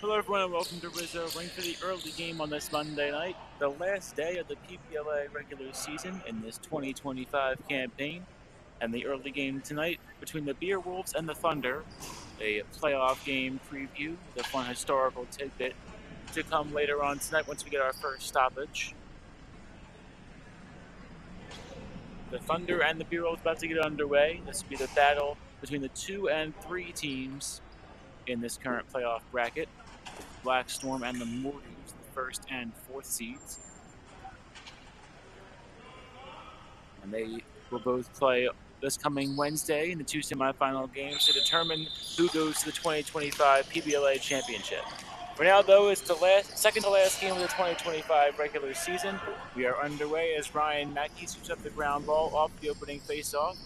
Hello everyone and welcome to Rizzo Ring for the early game on this Monday night, the last day of the PBLA regular season in this 2025 campaign, and the early game tonight between the Beer Wolves and the Thunder, a playoff game preview with a fun historical tidbit to come later on tonight once we get our first stoppage. The Thunder and the Beer Wolves about to get underway. This will be the battle between the 2 and 3 teams in this current playoff bracket. Black Storm and the Mortars, the first and fourth seeds. And they will both play this coming Wednesday in the 2 semifinal games to determine who goes to the 2025 PBLA Championship. For now, though, it's the second to last game of the 2025 regular season. We are underway as Ryan Mackey shoots up the ground ball off the opening faceoff.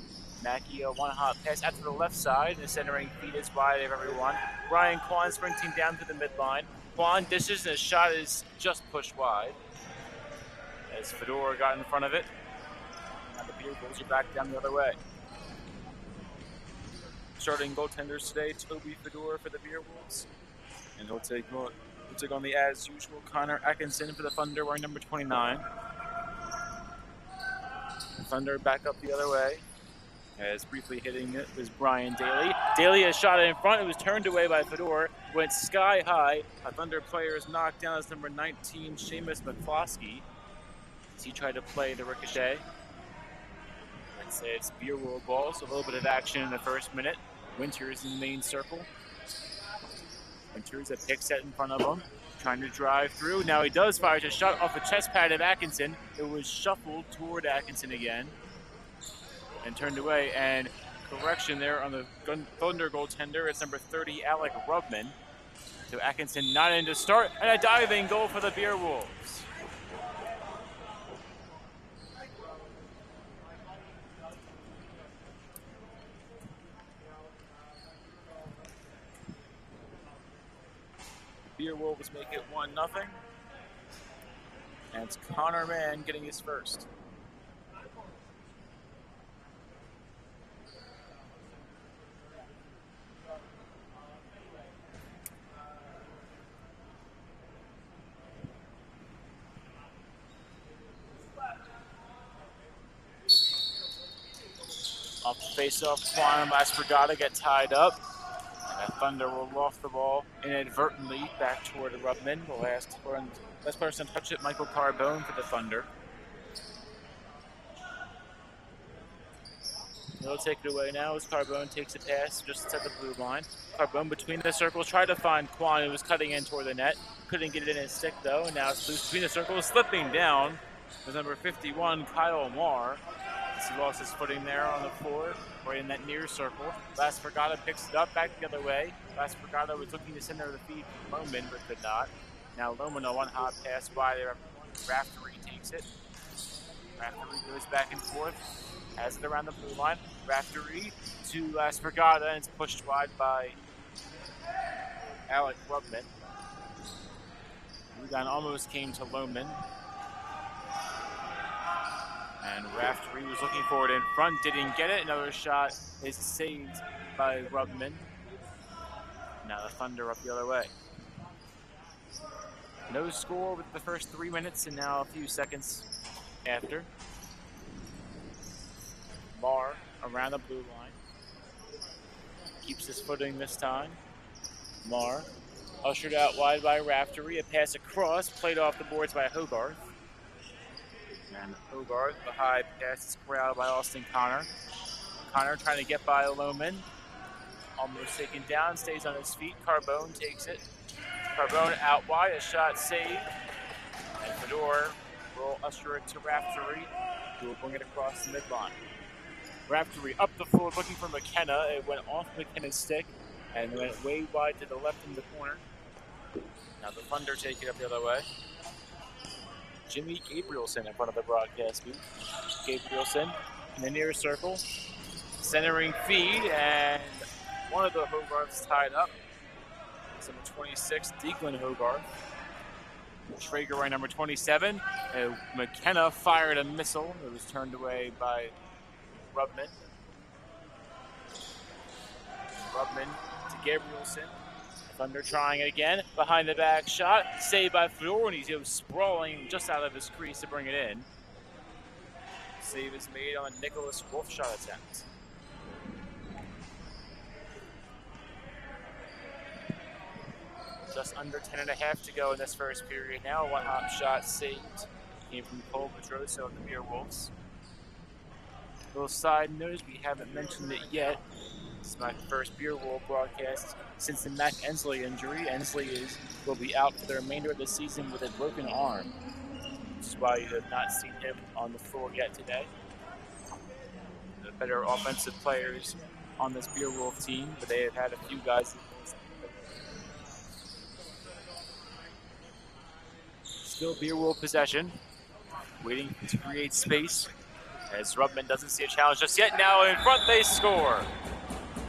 Mackey, one hot pass out to the left side, and the centering feed is wide of everyone. Ryan Kwan sprinting down to the midline. Kwan dishes, and his shot is just pushed wide as Fedor got in front of it. Now the Beer Wolves are back down the other way. Starting goaltenders today, Toby Fedor for the Beer Wolves. And he'll take on the, as usual, Connor Atkinson for the Thunder wearing number 29. Thunder back up the other way. As briefly hitting it was Brian Daly. Daly has shot it in front. It was turned away by Fedor. Went sky high. A Thunder player is knocked down as number 19, Seamus McCloskey, as he tried to play the ricochet. I'd say it's Beer Wolf ball, so a little bit of action in the first minute. Winters in the main circle. Winters a pick set in front of him, trying to drive through. Now he does fire a shot off the chest pad of Atkinson. It was shuffled toward Atkinson again and turned away, and correction there on the Thunder goaltender. It's number 30, Alec Rubman. So Atkinson not in to start, and a diving goal for the Beer Wolves. Beer Wolves make it 1-0. And it's Connor Mann getting his first. Off the face-off, Quan and Lasprogata get tied up. And the Thunder will loft the ball inadvertently back toward Rubman. The last person to touch it, Michael Carbone for the Thunder. They'll take it away now as Carbone takes a pass just inside the blue line. Carbone between the circles, tried to find Quan, who was cutting in toward the net. Couldn't get it in his stick, though, and now it's loose between the circles. Slipping down was number 51, Kyle Marr. He lost his footing there on the floor, right in that near circle. Lasprogata picks it up back the other way. Lasprogata was looking to center the feed for Lohman, but could not. Now Lohman, a one hot pass by there. Raftery takes it. Raftery goes back and forth, has it around the blue line. Raftery to Lasprogata, and it's pushed wide by Alec Rubman. Rebound almost came to Lohman. And Raftery was looking for it in front, didn't get it. Another shot is saved by Rubman. Now the Thunder up the other way. No score with the first 3 minutes, and now a few seconds after. Marr around the blue line. Keeps his footing this time. Marr ushered out wide by Raftery. A pass across, played off the boards by Hogarth. And Hogarth, the high pass is corralled by Austin Connor. Connor trying to get by Lohman. Almost taken down, stays on his feet. Carbone takes it. Carbone out wide, a shot saved. And Fedor will usher it to Raftery, who will bring it across the midline. Raftery up the floor looking for McKenna. It went off McKenna's stick and went way wide to the left in the corner. Now the Thunder take it up the other way. Jimmy Gabrielson in front of the broadcast booth. Gabrielson in the near circle. Centering feed, and one of the Hogarths tied up. It's number 26, Declan Hogarth. Traeger wearing number 27. McKenna fired a missile. It was turned away by Rubman. Rubman to Gabrielson. Thunder trying it again. Behind the back shot. Saved by Fedor, and he's sprawling just out of his crease to bring it in. Save is made on a Nicholas Wolf shot attempt. Just under 10.5 to go in this first period now. One hop shot saved. Came from Cole Pedroso of the Beer Wolves. Little side note, we haven't mentioned it yet. This is my first Beer Wolf broadcast since the Mac Ensley injury. Ensley will be out for the remainder of the season with a broken arm. Which is why you have not seen him on the floor yet today. The better offensive players on this Beer Wolf team, but they have had a few guys. Still Beer Wolf possession, waiting to create space as Rubman doesn't see a challenge just yet. Now in front, they score.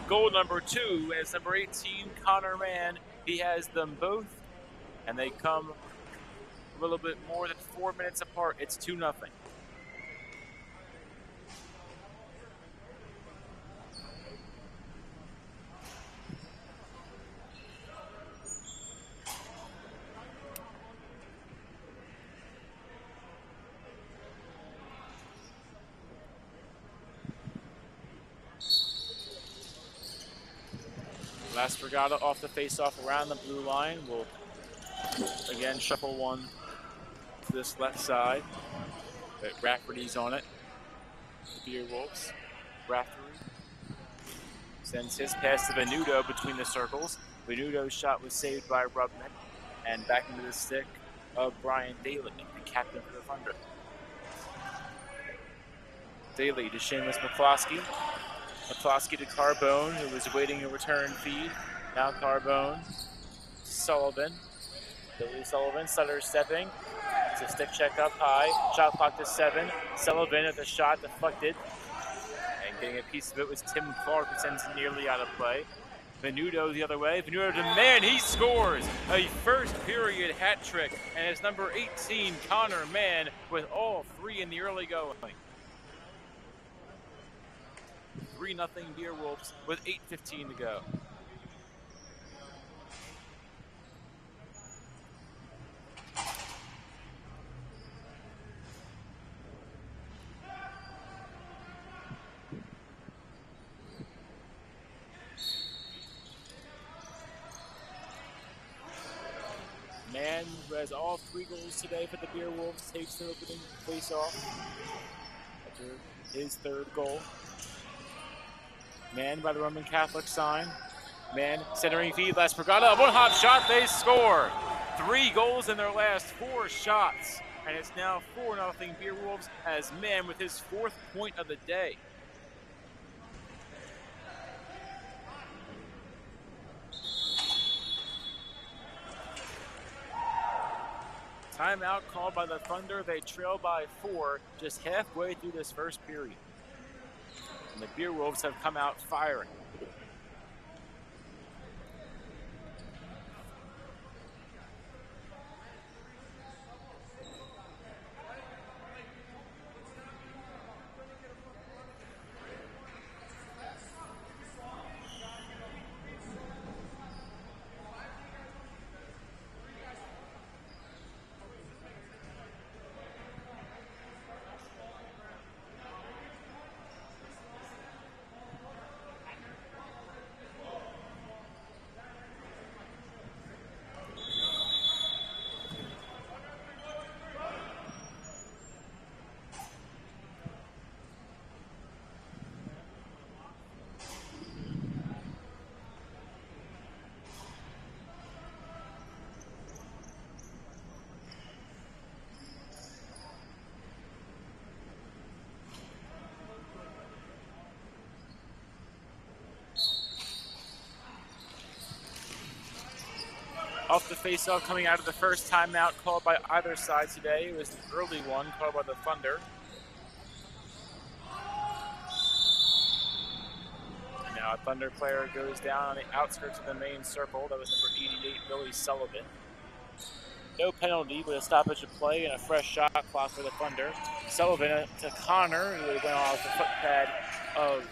Goal number 2 as number 18, Connor Mann. He has them both, and they come a little bit more than 4 minutes apart. It's 2-0. Last Brigada off the face-off around the blue line. Will again shuffle one to this left side. But Rafferty's on it. The Beer Wolves. Rafferty sends his pass to Venuto between the circles. Venuto's shot was saved by Rubman. And back into the stick of Brian Daly, the captain for the Thunder. Daly to Seamus McCloskey. McCloskey to Carbone, who was awaiting a return feed. Now Carbone, Sullivan, Billy Sullivan, Sutter stepping. It's a stick check up high. Shot clock to 7. Sullivan at the shot deflected. And getting a piece of it was Tim Clark, who sends it nearly out of play. Venuto the other way. Venuto to Mann, he scores a first period hat trick. And it's number 18, Connor Mann, with all 3 in the early going. 3-0 Beer Wolves with 8:15 to go. Mann, who has all 3 goals today for the Beer Wolves, takes the opening face-off after his 3rd goal. Mann by the Roman Catholic sign. Mann centering feed, Las Brigada. One hop shot, they score. 3 goals in their last 4 shots. And it's now 4-0 Beer Wolves as Mann with his 4th point of the day. Timeout called by the Thunder. They trail by 4 just halfway through this first period. And the Beer Wolves have come out firing. Off the face-off coming out of the first timeout called by either side today. It was an early one called by the Thunder. And now a Thunder player goes down on the outskirts of the main circle. That was number 88, Billy Sullivan. No penalty, but a stoppage of play and a fresh shot clock for the Thunder. Sullivan to Connor, who went off the foot pad of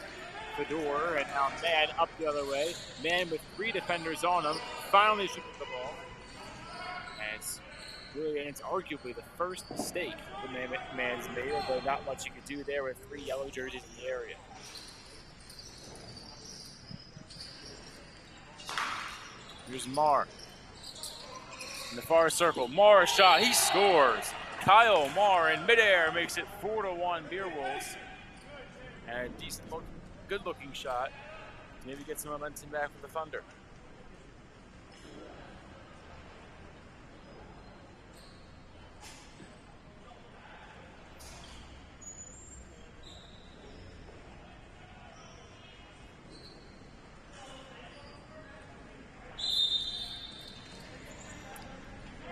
Fedor, and now Man up the other way. Man with 3 defenders on him, finally shooting the ball. And it's arguably the first mistake the Man's made, although not much you could do there with 3 yellow jerseys in the area. Here's Marr. In the far circle, Marr shot, he scores. Kyle Marr in midair makes it 4-1 Beerwolves. And a decent look, good looking shot. Maybe get some momentum back for the Thunder.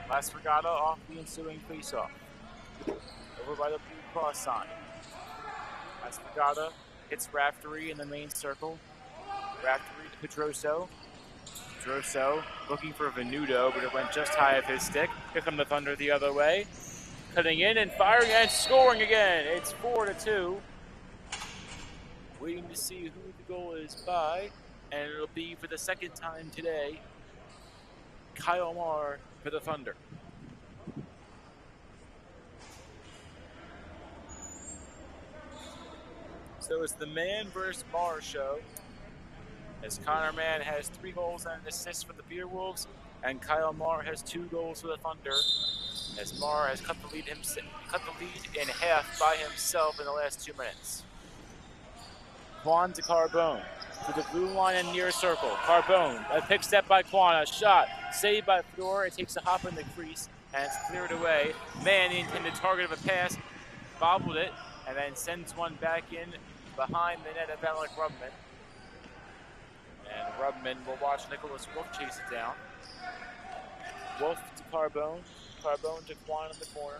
Last Regatta off the ensuing faceoff. Over by the blue cross sign. Last Regatta hits Raftery in the main circle. Raftery to Pedroso. Pedroso looking for Venuto, but it went just high of his stick. Here come the Thunder the other way. Cutting in and firing and scoring again. It's 4-2. Waiting to see who the goal is by, and it'll be for the second time today, Kyle Marr for the Thunder. So it's the Man versus Marr show, as Connor Mann has 3 goals and an assist for the Beerwolves, and Kyle Marr has 2 goals for the Thunder, as Marr has cut the lead in half by himself in the last 2 minutes. Quan to Carbone, to the blue line and near circle. Carbone, a pick step by Quan, a shot, saved by Fedor. It takes a hop in the crease, and it's cleared away. Man, the intended target of a pass, bobbled it, and then sends one back in behind the net of Alec Rubman. And Rubman will watch Nicholas Wolf chase it down. Wolf to Carbone, Carbone to Quan in the corner.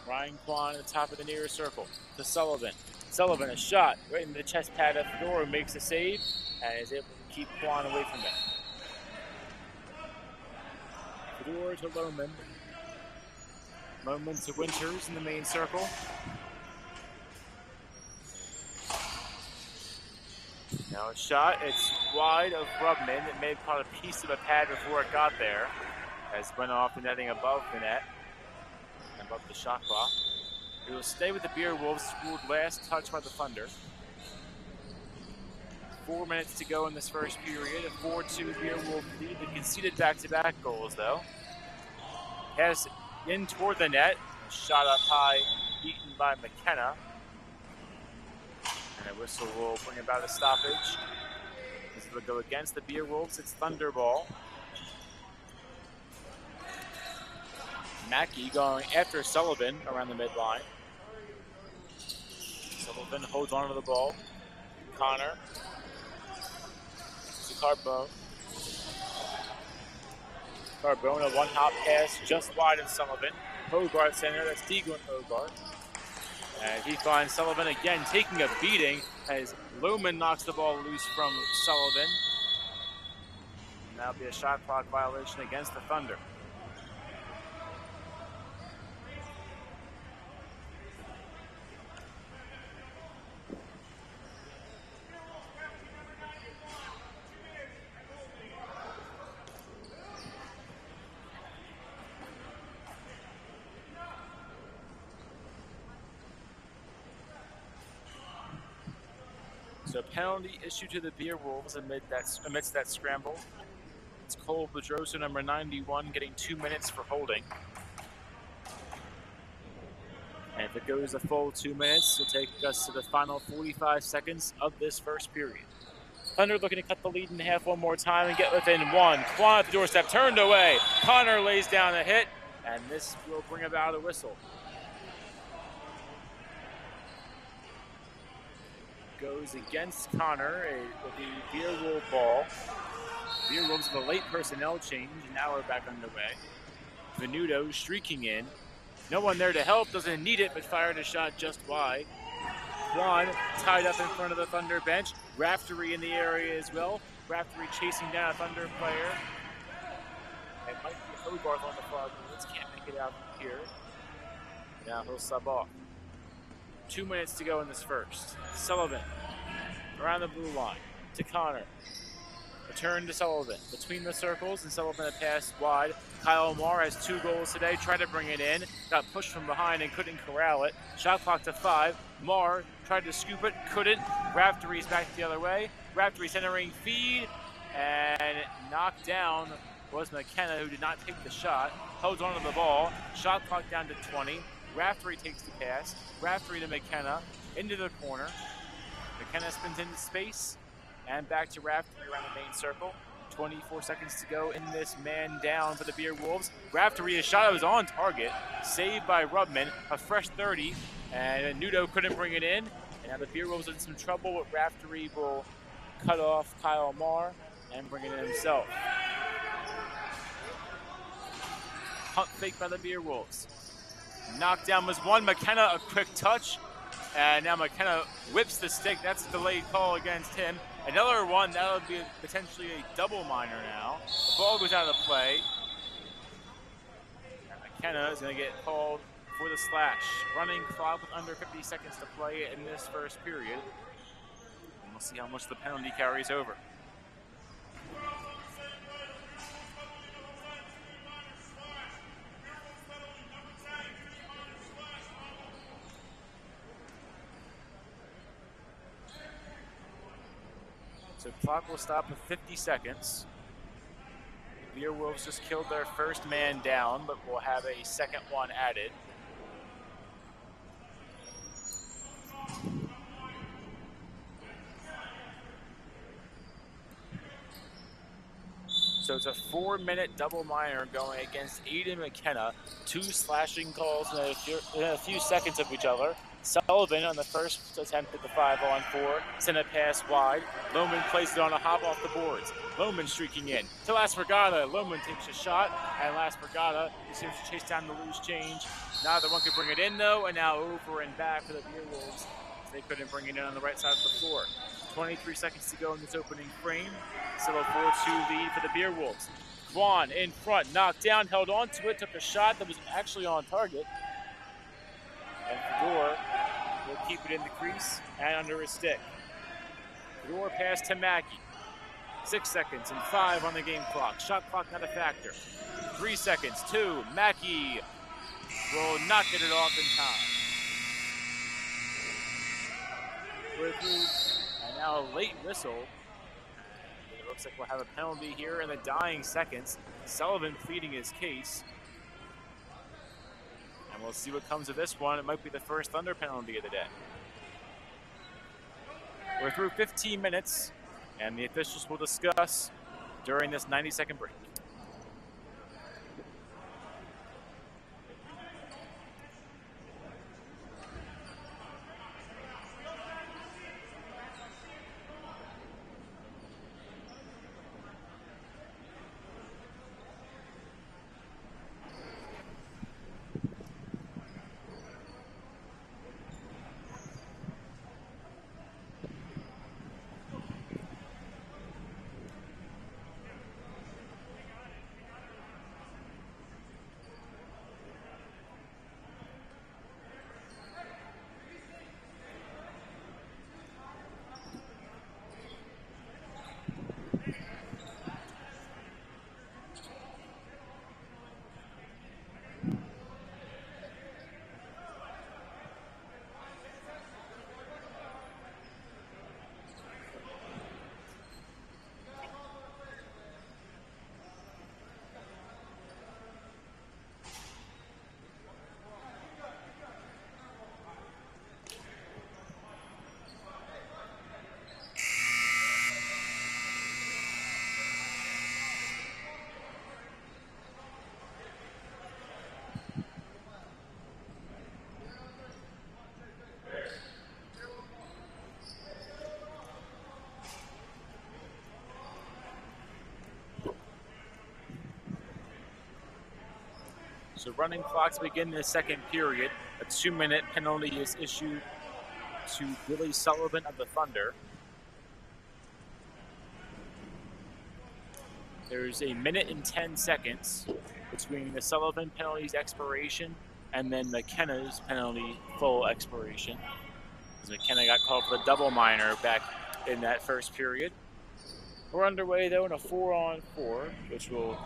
Ryan Quan at the top of the near circle to Sullivan. Sullivan, a shot right into the chest pad of Fedor, who makes a save and is able to keep Quan away from it. Fedor to Lohman. Lohman to Winters in the main circle. Now a shot, it's wide of Rubman. It may have caught a piece of a pad before it got there, as it went off the netting above the net. Above the shot clock. It will stay with the Beerwolves, scored last touch by the Thunder. 4 minutes to go in this first period. A 4-2 Beerwolf lead. They conceded back-to-back goals, though. Pass in toward the net. Shot up high, beaten by McKenna. And a whistle will bring about a stoppage. This will go against the Beerwolves. It's Thunder ball. Mackey going after Sullivan around the midline. Sullivan holds on to the ball. Connor to Carbone. Carbone, a one-hop pass just wide of Sullivan. Hogarth center, that's Deaglin Hogarth. And he finds Sullivan again taking a beating as Lohman knocks the ball loose from Sullivan. And that'll be a shot clock violation against the Thunder. So penalty issued to the Beerwolves amidst that scramble. It's Cole Pedroso, number 91, getting 2 minutes for holding. And if it goes a full 2 minutes, it'll take us to the final 45 seconds of this first period. Thunder looking to cut the lead in half one more time and get within 1. Quan at the doorstep, turned away. Connor lays down a hit, and this will bring about a whistle. Goes against Connor. It will be Beerwolf ball. Beerwolves with a late personnel change, and now we're back underway. Venuto streaking in. No one there to help, doesn't need it, but fired a shot just wide. Quan tied up in front of the Thunder bench. Raftery in the area as well. Raftery chasing down a Thunder player. It might be Hogarth on the far boards, can't make it out from here. Now he'll sub off. 2 minutes to go in this first. Sullivan around the blue line to Connor. Return to Sullivan between the circles, and Sullivan a pass wide. Kyle Marr has 2 goals today. Tried to bring it in, got pushed from behind and couldn't corral it. Shot clock to 5. Marr tried to scoop it, couldn't. Raftery's back the other way. Raftery centering feed and knocked down was McKenna, who did not take the shot. Holds onto the ball. Shot clock down to 20. Raftery takes the pass. Raftery to McKenna into the corner. McKenna spins into space. And back to Raftery around the main circle. 24 seconds to go in this man down for the Beer Wolves. Raftery, a shot that was on target. Saved by Rubman, a fresh 30. And Nudo couldn't bring it in. And now the Beer Wolves are in some trouble, but Raftery will cut off Kyle Marr and bring it in himself. Punt fake by the Beer Wolves. Knockdown was 1. McKenna, a quick touch. And now McKenna whips the stick. That's a delayed call against him. Another one, that'll be potentially a double minor now. The ball goes out of play. And McKenna is going to get called for the slash. Running clock with under 50 seconds to play in this first period. And we'll see how much the penalty carries over. So clock will stop with 50 seconds. The Beer Wolves just killed their first man down, but will have a second one added. So it's a 4-minute double minor going against Aiden McKenna. 2 slashing calls in a few seconds of each other. Sullivan on the first attempt at the 5-on-4, sent a pass wide. Lohman placed it on a hop off the boards. Lohman streaking in to Laspergata. Lohman takes a shot, and Laspergata seems to chase down the loose change. Neither one could bring it in though, and now over and back for the Beer Wolves. They couldn't bring it in on the right side of the floor. 23 seconds to go in this opening frame. Still a 4-2 lead for the Beer Wolves. Kwan in front, knocked down, held on to it, took a shot that was actually on target. And Fedor will keep it in the crease and under his stick. Fedor pass to Mackey. 6 seconds and 5 on the game clock. Shot clock not a factor. 3 seconds, 2. Mackey will not get it off in time. We're through, and now a late whistle. It looks like we'll have a penalty here in the dying seconds. Sullivan pleading his case. And we'll see what comes of this one. It might be the first Thunder penalty of the day. We're through 15 minutes, and the officials will discuss during this 90-second break. So running clocks begin the second period. A 2-minute penalty is issued to Billy Sullivan of the Thunder. There's a minute and 10 seconds between the Sullivan penalty's expiration and then McKenna's penalty full expiration, as McKenna got called for the double minor back in that first period. We're underway though in a 4-on-4, which will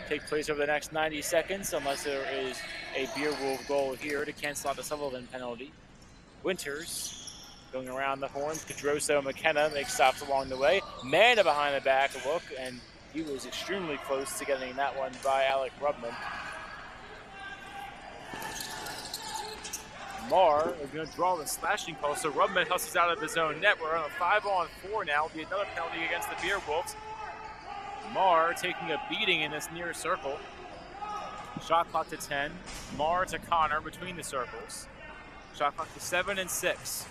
take place over the next 90 seconds unless there is a Beer Wolf goal here to cancel out the Sullivan penalty. Winters going around the horn. Pedroso McKenna makes stops along the way. Mana behind the back look, and he was extremely close to getting that one by Alec Rubman. Marr is going to draw the slashing call, so Rubman hustles out of his own net. We're on a 5-on-4 now. It'll be another penalty against the Beer Wolves. Marr taking a beating in this near circle. Shot clock to 10. Marr to Connor between the circles. Shot clock to 7 and 6.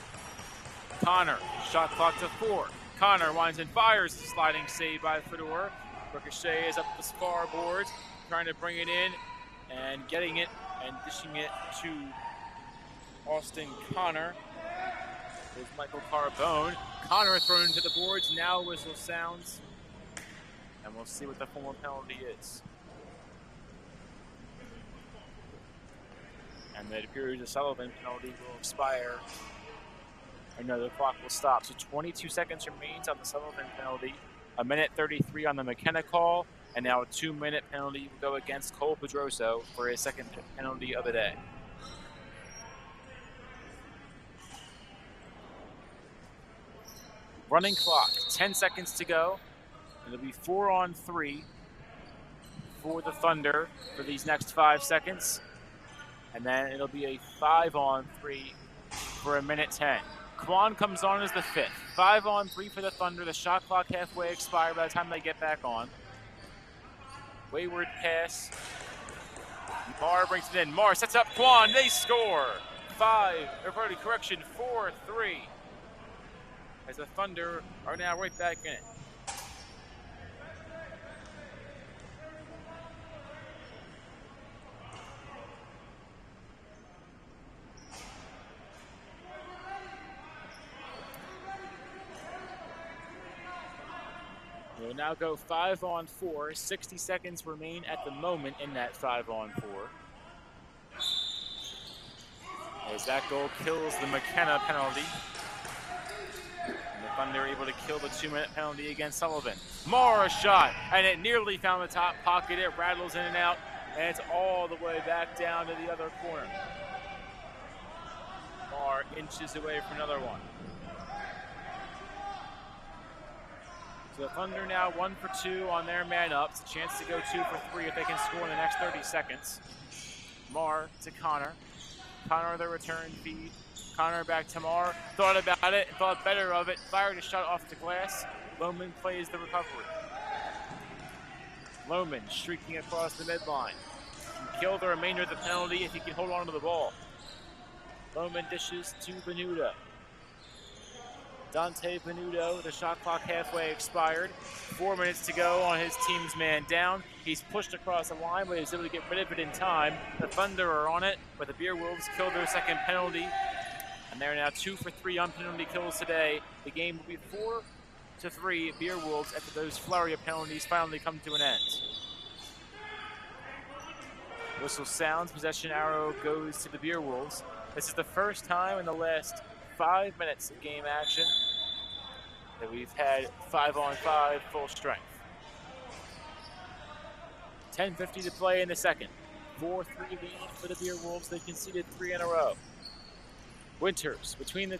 Connor, shot clock to 4. Connor winds and fires. Sliding save by Fedor. Ricochet is up the far boards, trying to bring it in and getting it and dishing it to Austin Connor. There's Michael Carbone. Connor thrown into the boards. Now whistle sounds. And we'll see what the formal penalty is. And the period of Sullivan penalty will expire. Or no, the clock will stop. So 22 seconds remains on the Sullivan penalty. 1:33 on the McKenna call. And now a 2-minute penalty will go against Cole Pedroso for his second penalty of the day. Running clock, 10 seconds to go. It'll be 4-on-3 for the Thunder for these next 5 seconds. And then it'll be a 5-on-3 for 1:10. Kwan comes on as the 5th. 5-on-3 for the Thunder. The shot clock halfway expired by the time they get back on. Wayward pass. Marr brings it in. Marr sets up Kwan. They score. 4-3. As the Thunder are now right back in it. We'll now go 5-on-4. 60 seconds remain at the moment in that 5-on-4. As that goal kills the McKenna penalty. And the Thunder are able to kill the 2-minute penalty against Sullivan. Marr a shot, and it nearly found the top pocket. It rattles in and out, and it's all the way back down to the other corner. Marr inches away from another one. So the Thunder now 1 for 2 on their man up. It's a chance to go 2 for 3 if they can score in the next 30 seconds. Marr to Connor. Connor the return feed. Connor back to Marr. Thought about it, thought better of it. Fired a shot off the glass. Lohman plays the recovery. Lohman streaking across the midline. Can kill the remainder of the penalty if he can hold on to the ball. Lohman dishes to Venuto. Dante Venuto, the shot clock halfway expired. 4 minutes to go on his team's man down. He's pushed across the line, but he's able to get rid of it in time. The Thunder are on it, but the Beer Wolves killed their second penalty. And they're now 2 for 3 on penalty kills today. The game will be 4-3 Beer Wolves after those flurry of penalties finally come to an end. Whistle sounds, possession arrow goes to the Beer Wolves. This is the first time in the last 5 minutes of game action that we've had 5-on-5 full strength. 10:50 to play in the second. 4-3 lead for the Beer Wolves. They conceded 3 in a row. Winters between the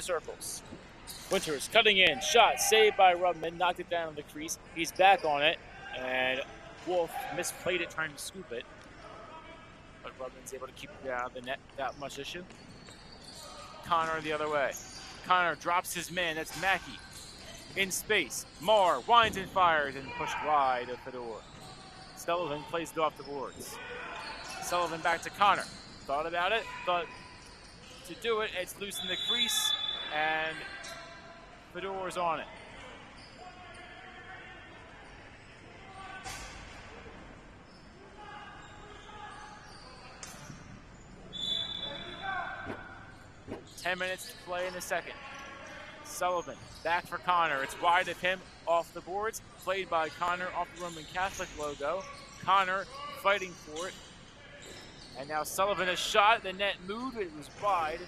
circles. Winters cutting in, shot saved by Rubman, knocked it down on the crease. He's back on it, and Wolf misplayed it trying to scoop it. But Rubman's able to keep it out of the net without much issue. Connor the other way. Connor drops his man, that's Mackey. In space, Marr winds and fires and pushed wide of Fedor. Sullivan plays it off the boards. Sullivan back to Connor. Thought about it, thought to do it, it's loose in the crease, and Fedor's on it. Ten minutes to play in the second. Sullivan back for Connor. It's wide of him, off the boards. Played by Connor off the Roman Catholic logo. Connor fighting for it. And now Sullivan a shot. The net moved. It was wide.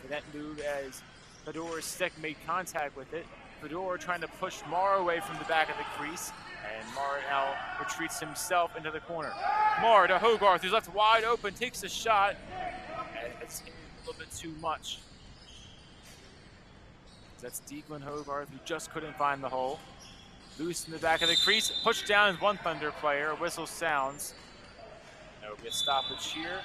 The net moved as Fedor's stick made contact with it. Fedor trying to push Marr away from the back of the crease. And Marr now retreats himself into the corner. Marr to Hogarth, who's left wide open, takes a shot. And it's a little bit too much. That's Declan Hogarth, who just couldn't find the hole. Loose in the back of the crease. Pushed down is one Thunder player. A whistle sounds. There will be a stoppage here.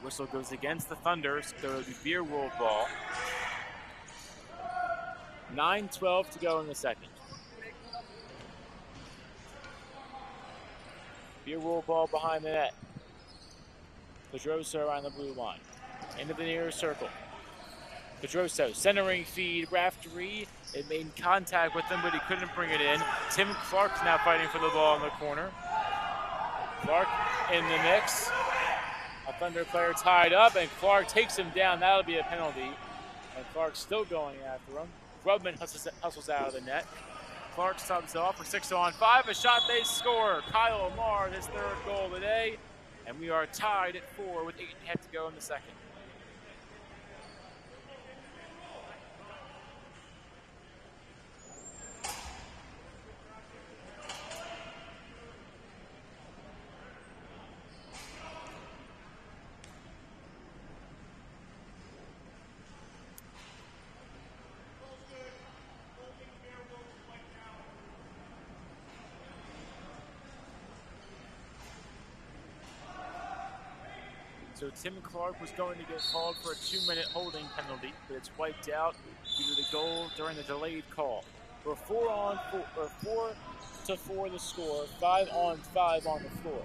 Whistle goes against the Thunder, so there will be Beerwolf ball. 9:12 to go in the second. Beerwolf ball behind the net. Pedroso around the blue line. Into the near circle. Pedroso, centering feed, Raftery. It made contact with him, but he couldn't bring it in. Tim Clark's now fighting for the ball in the corner. Clark in the mix. A Thunder player tied up, and Clark takes him down. That'll be a penalty. And Clark's still going after him. Grubman hustles out of the net. Clark subs off for 6-on-5. A shot, they score. Kyle Marr, his third goal today. And we are tied at 4 with 8.5 to go in the second. So Tim Clark was going to get called for a 2-minute holding penalty, but it's wiped out due to the goal during the delayed call. We're 4 to 4 the score, 5-on-5 on the floor.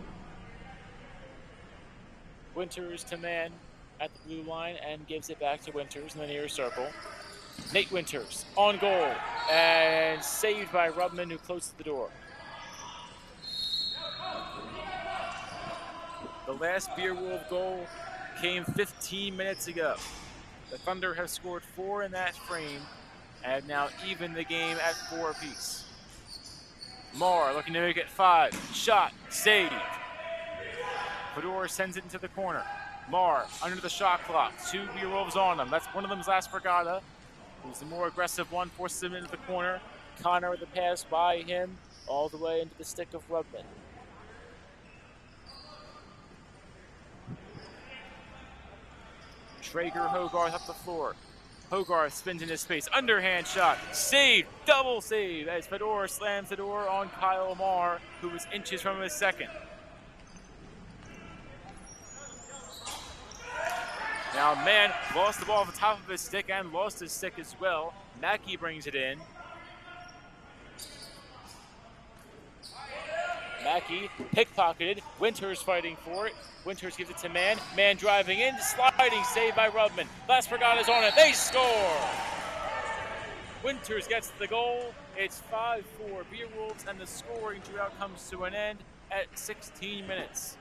Winters to man at the blue line and gives it back to Winters in the near circle. Nate Winters on goal and saved by Rubman, who closed the door. The last Beerwolf goal came 15 minutes ago. The Thunder have scored 4 in that frame and have now evened the game at 4 apiece. Marr looking to make it 5. Shot, saved. Fedor sends it into the corner. Marr under the shot clock. 2 Beerwolves on him. That's one of them's Las Brigada, who's the more aggressive one, forces him into the corner. Connor with the pass by him all the way into the stick of Rubman. Traeger Hogarth up the floor. Hogarth spins into space. Underhand shot. Saved. Double save as Fedor slams the door on Kyle Marr, who was inches from his second. Now, man lost the ball off the top of his stick and lost his stick as well. Mackey brings it in. Mackey pickpocketed. Winters fighting for it. Winters gives it to Man. Man driving in, sliding, saved by Rubman. Las Brigada's on it. They score! Winters gets the goal. It's 5-4 Beerwolves, and the scoring drought comes to an end at 16 minutes.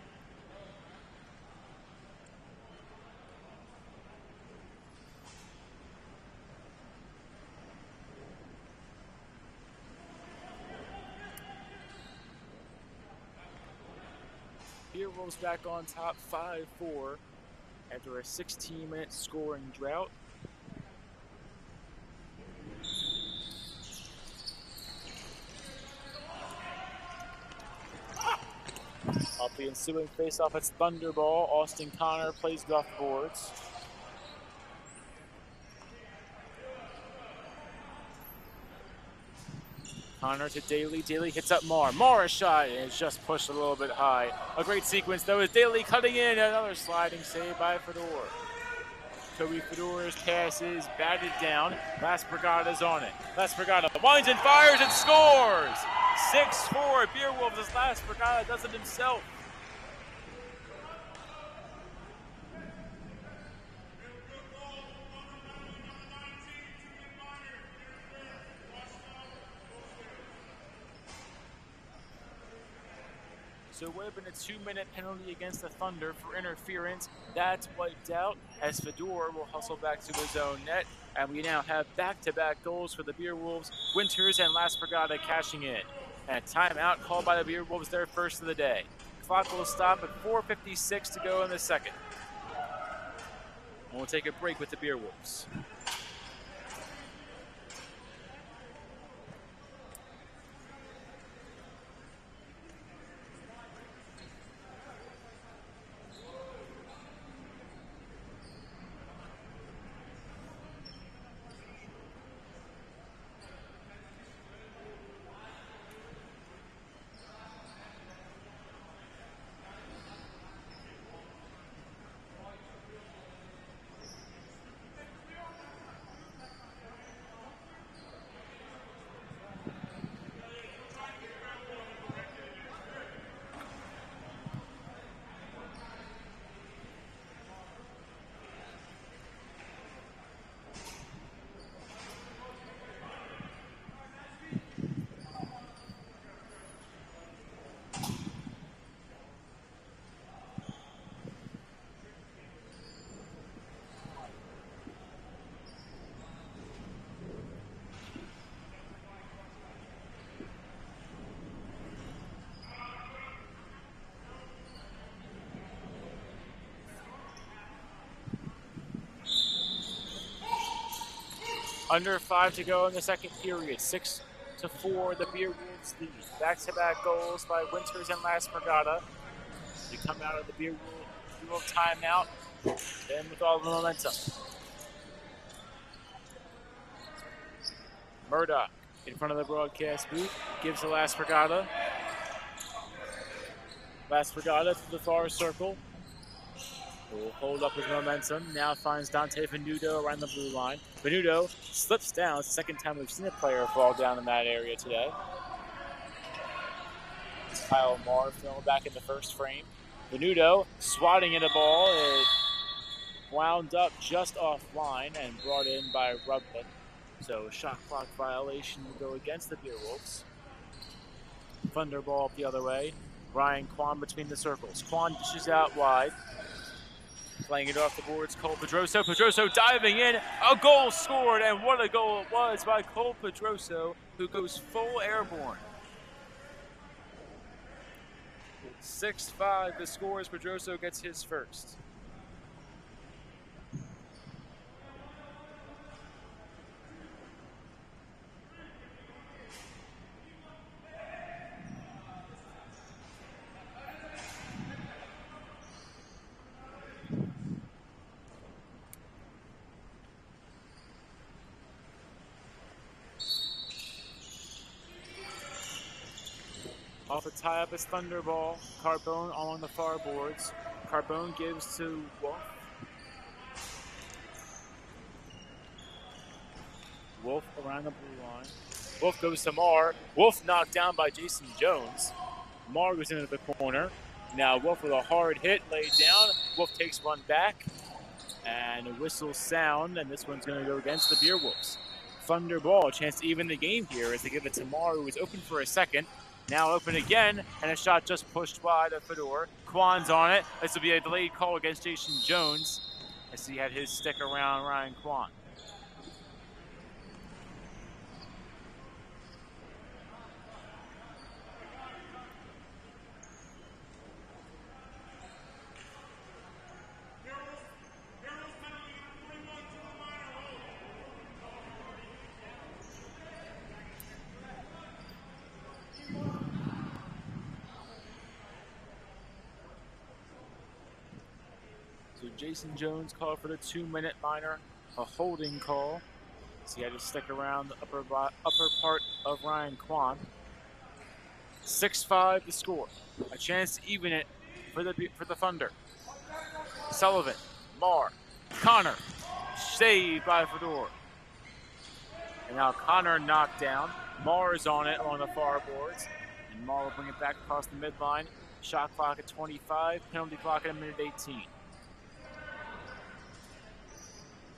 Beerwolves back on top 5-4 after a 16-minute scoring drought. Off the ensuing faceoff, it's Thunderball. Austin Connor plays it off the boards. Connor to Daly. Daly hits up Marr. Marr a shot, and it's just pushed a little bit high. A great sequence, though, is Daly cutting in. Another sliding save by Fedor. Toby Fedor's pass is batted down. Las Brigada's on it. Las Brigada winds and fires and scores! 6-4 Beerwolves as Las Brigada does it himself. So it would have been a 2-minute penalty against the Thunder for interference. That's wiped out as Fedor will hustle back to his own net. And we now have back-to-back goals for the Beerwolves. Winters and Las Brigada cashing in. And a timeout called by the Beerwolves, their first of the day. Clock will stop at 4:56 to go in the second. And we'll take a break with the Beer Wolves. Under 5 to go in the second period. 6-4, the Beer Wolves lead. Back-to-back goals by Winters and Lasprogata. We come out of the Beer Wolf timeout, then with all the momentum. Murdoch in front of the broadcast booth, gives to Lasprogata. Lasprogata to the far circle. Will hold up his momentum. Now finds Dante Venuto around the blue line. Venuto slips down. It's the second time we've seen a player fall down in that area today. It's Kyle Marr filling back in the first frame. Venuto swatting at a ball. It wound up just offline and brought in by Rubman. So shot clock violation will go against the Beer Wolves. Thunderball the other way. Ryan Kwan between the circles. Kwan dishes out wide. Playing it off the boards, Cole Pedroso. Pedroso diving in, a goal scored, and what a goal it was by Cole Pedroso, who goes full airborne. 6-5 the score as Pedroso gets his first. Off the tie-up is Thunderball. Carbone along the far boards. Carbone gives to Wolf. Wolf around the blue line. Wolf goes to Marr. Wolf knocked down by Jason Jones. Marr goes into the corner. Now Wolf with a hard hit laid down. Wolf takes one back. And a whistle sound, and this one's going to go against the Beer Wolves. Thunderball, a chance to even the game here as they give it to Marr, who was open for a second. Now open again, and a shot just pushed wide of Fedor. Kwan's on it. This will be a delayed call against Jason Jones as he had his stick around Ryan Kwan. Jason Jones called for the 2-minute minor, a holding call. So he had to stick around the upper part of Ryan Kwan. 6-5 the score. A chance to even it for the Thunder. Sullivan, Marr, Connor, saved by Fedor. And now Connor knocked down. Marr is on it along the far boards. And Marr will bring it back across the midline. Shot clock at 25, penalty clock at a minute 18.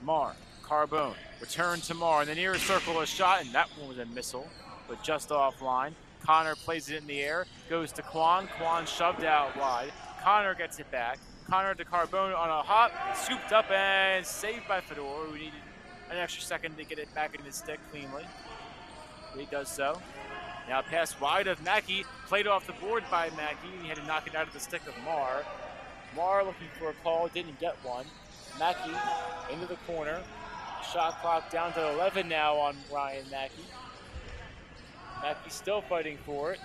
Marr, Carbone, return to Marr, in the near circle a shot, and that one was a missile, but just offline. Connor plays it in the air, goes to Kwan, Kwan shoved out wide. Connor gets it back, Connor to Carbone on a hop, scooped up and saved by Fedor, who needed an extra second to get it back in his stick cleanly. He does so. Now pass wide of Mackey, played off the board by Mackey. He had to knock it out of the stick of Marr. Marr looking for a call, didn't get one. Mackey into the corner. Shot clock down to 11 now on Ryan Mackey. Mackey still fighting for it.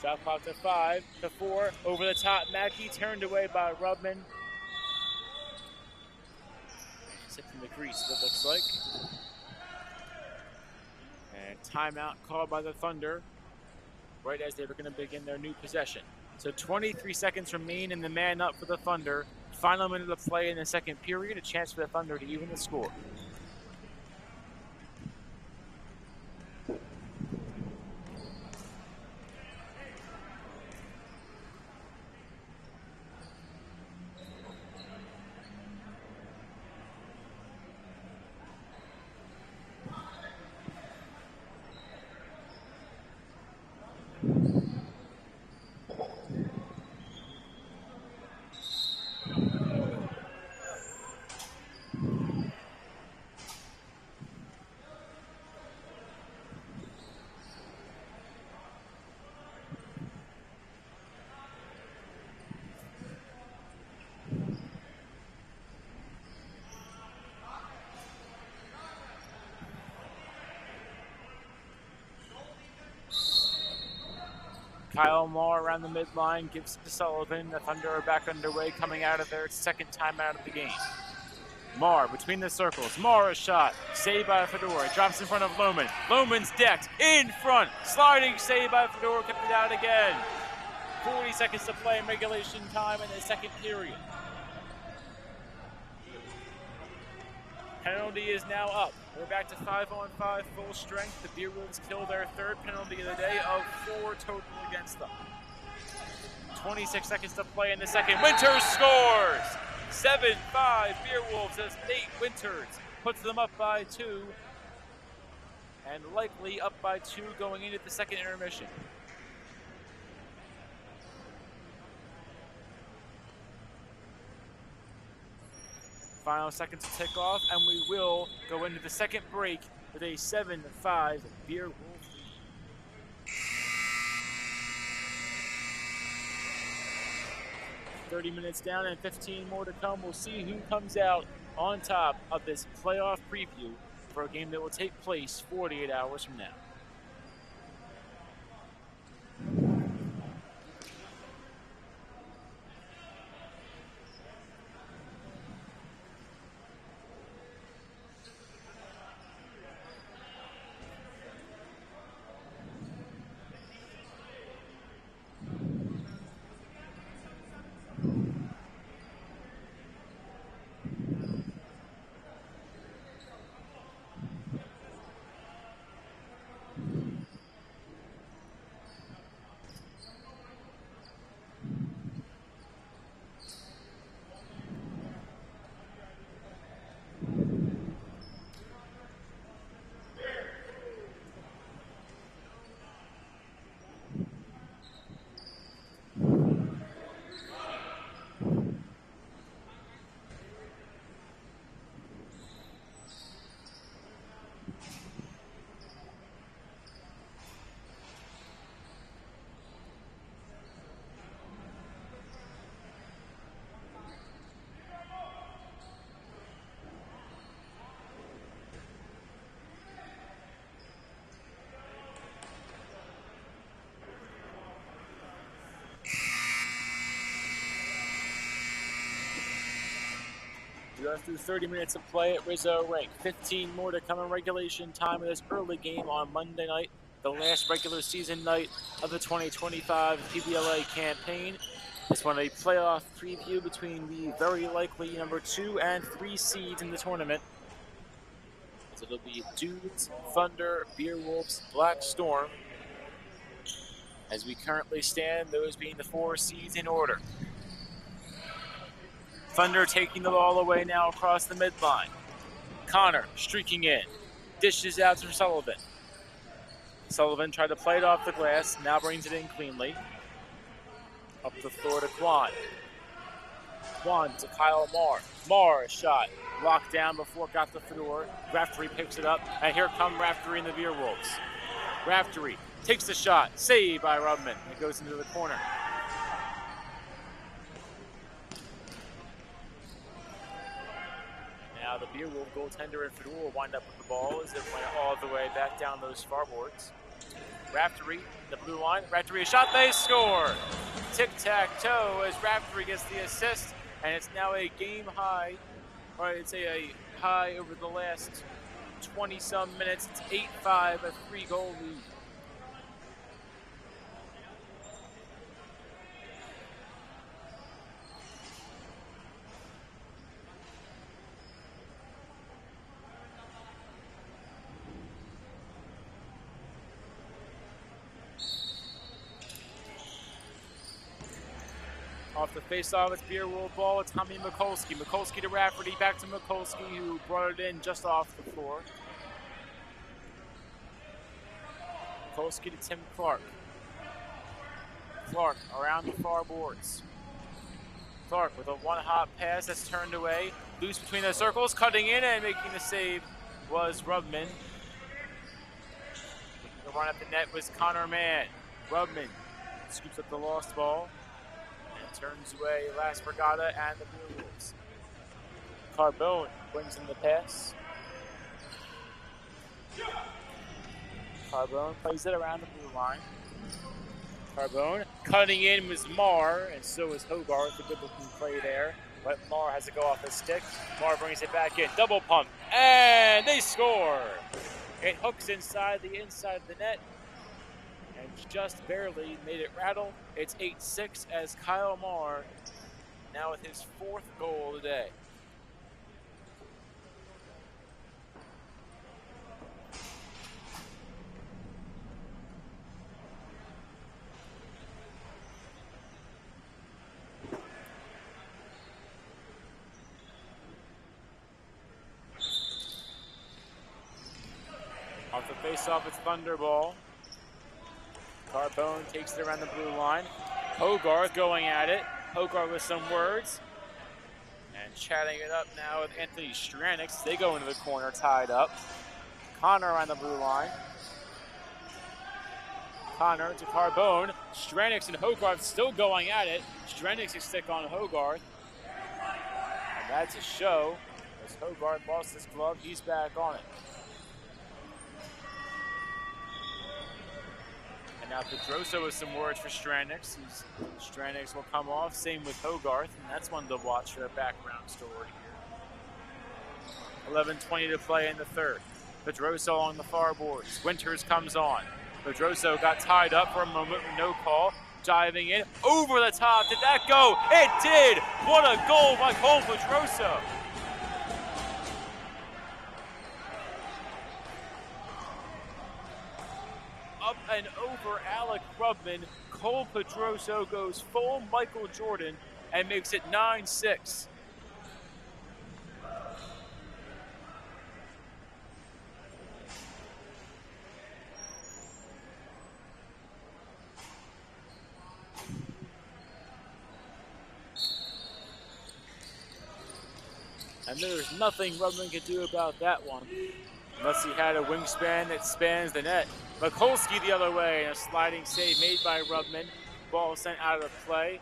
Shot clock to 5 to 4. Over the top, Mackey turned away by Rubman. Sits in the crease, it looks like. And timeout called by the Thunder right as they were going to begin their new possession. So 23 seconds remain in the man up for the Thunder. Final minute of play in the second period, a chance for the Thunder to even the score. Kyle Marr around the midline, gives it to Sullivan. The Thunder are back underway, coming out of their second timeout of the game. Marr between the circles. Marr a shot. Saved by Fedor. Drops in front of Lohman. Lohman's decked. In front. Sliding save by Fedor. Kept it out again. 40 seconds to play in regulation time in the second period. Penalty is now up. We're back to 5-on-5 full strength. The Beerwolves kill their third penalty of the day of 4 total against them. 26 seconds to play in the second. Winters scores! 7-5 Beerwolves as Nate Winters puts them up by 2. And likely up by 2 going into the second intermission. Final seconds to tick off, and we will go into the second break with a 7-5 Beerwolves lead. 30 minutes down and 15 more to come. We'll see who comes out on top of this playoff preview for a game that will take place 48 hours from now. We are through 30 minutes of play at Rizzo Rink. 15 more to come in regulation time of this early game on Monday night, the last regular season night of the 2025 PBLA campaign. This one a playoff preview between the very likely number 2 and 3 seeds in the tournament. So it'll be Dudes, Thunder, Beerwolves, Black Storm. As we currently stand, those being the 4 seeds in order. Thunder taking the ball away now across the midline. Connor streaking in. Dishes out to Sullivan. Sullivan tried to play it off the glass, now brings it in cleanly. Up the floor to Quan. Quan to Kyle Marr. Marr shot. Locked down before it got to Fedor. Raftery picks it up, and here come Raftery and the Beerwolves. Raftery takes the shot. Saved by Rubman. It goes into the corner. Now the Beerwolf goaltender and Fedor will wind up with the ball as it went all the way back down those far boards. Raftery, the blue line. Raftery, a shot, they score! Tic-tac-toe as Raftery gets the assist, and it's now a game high, or it's a high over the last 20-some minutes. It's 8-5, a 3-goal lead. Off the face-off, it's Beerwolf ball. It's Tommy Mikulski. Mikulski to Rafferty, back to Mikulski, who brought it in just off the floor. Mikulski to Tim Clark. Clark around the far boards. Clark with a one-hop pass that's turned away. Loose between the circles, cutting in and making the save was Rubman. The run at the net was Connor Mann. Rubman scoops up the lost ball. Turns away Las Brigada and the Beerwolves. Carbone brings in the pass. Carbone plays it around the blue line. Carbone cutting in was Marr, and so is Hogarth. A good-looking play there, but Marr has to go off his stick. Marr brings it back in. Double pump, and they score. It hooks inside the net. And just barely made it rattle. It's 8-6 as Kyle Marr, now with his 4th goal today. Off the face-off, it's Thunderball. Carbone takes it around the blue line. Hogarth going at it. Hogarth with some words. And chatting it up now with Anthony Stranix. They go into the corner tied up. Connor on the blue line. Connor to Carbone. Stranix and Hogarth still going at it. Stranix is stick on Hogarth. And that's a show. As Hogarth lost his glove, he's back on it. Now Pedrosa with some words for Stranix. Stranix will come off, same with Hogarth, and that's one to watch for a background story here. 11:20 to play in the third. Pedrosa along the far boards. Winters comes on. Pedrosa got tied up for a moment with no call. Diving in, over the top. Did that go? It did! What a goal by Cole Pedrosa! Up and over Alec Rubman. Cole Pedrosa goes full Michael Jordan and makes it 9-6. And there's nothing Rubman could do about that one, unless he had a wingspan that spans the net. Mikulski the other way, and a sliding save made by Rubman. Ball sent out of play.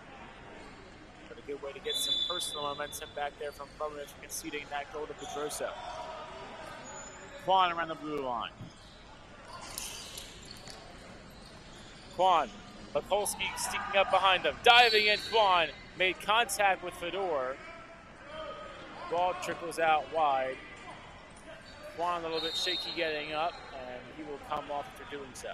But a good way to get some personal momentum back there from Rubman after conceding that goal to Pedrosa. Quan around the blue line. Quan, Mikulski sneaking up behind him. Diving in, Quan made contact with Fedor. Ball trickles out wide. Quan a little bit shaky getting up, and he will come off after doing so.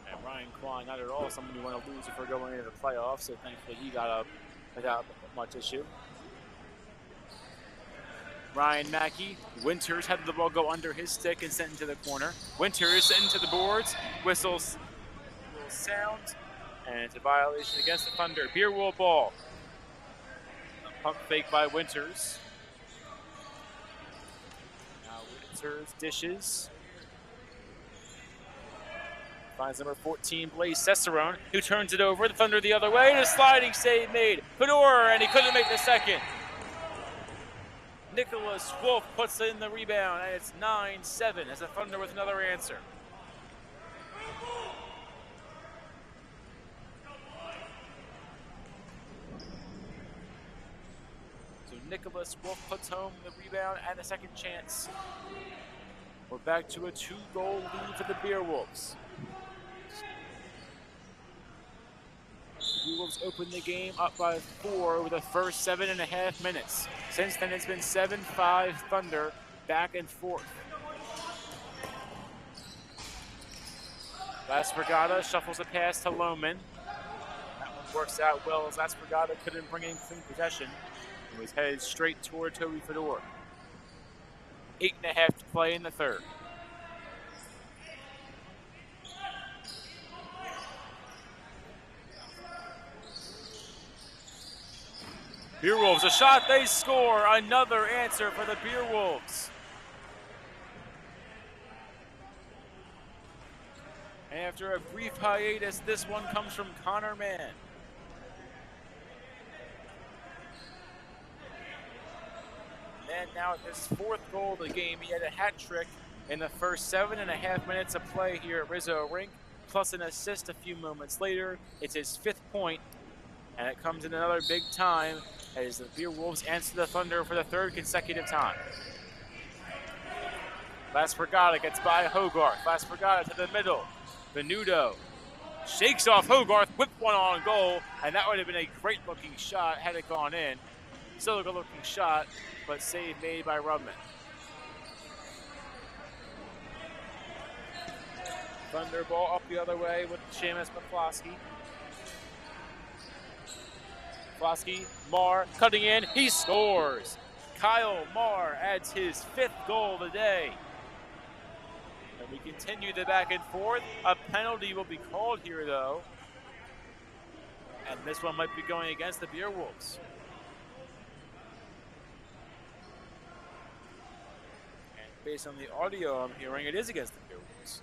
And Ryan Quan, not at all someone you want to lose if we're going into the playoffs, so thankfully he got up without much issue. Ryan Mackey, Winters had the ball go under his stick and sent into the corner. Winters sent into the boards, whistles will sound, and it's a violation against the Thunder. Beerwolf ball. A pump fake by Winters. Now Winters dishes. Finds number 14, Blaze Cicerone, who turns it over. The Thunder the other way, and a sliding save made. Fedor, and he couldn't make the second. Nicholas Wolf puts in the rebound, and it's 9-7 as the Thunder with another answer. So Nicholas Wolf puts home the rebound and the second chance. We're back to a 2-goal lead for the Beerwolves. The Beerwolves opened the game up by 4 over the first 7.5 minutes. Since then, it's been 7-5 Thunder, back and forth. Laspragada shuffles a pass to Lohman. That one works out well as Laspragada couldn't bring in clean possession and was headed straight toward Toby Fedor. 8.5 to play in the third. Beerwolves, a shot, they score. Another answer for the Beerwolves. After a brief hiatus, this one comes from Connor Mann. Mann now at his 4th goal of the game. He had a hat trick in the first 7.5 minutes of play here at Rizzo Rink, plus an assist a few moments later. It's his 5th point, and it comes in another big time as the Beerwolves answer the Thunder for the 3rd consecutive time. Laspragada gets by Hogarth. Laspragada to the middle. Venuto shakes off Hogarth, whipped one on goal, and that would have been a great-looking shot had it gone in. Still a good-looking shot, but save made by Rubman. Thunder ball up the other way with Seamus McCloskey. McCloskey, Marr cutting in, he scores! Kyle Marr adds his 5th goal of the day. And we continue the back and forth. A penalty will be called here, though. And this one might be going against the Beerwolves. And based on the audio I'm hearing, it is against the Beerwolves.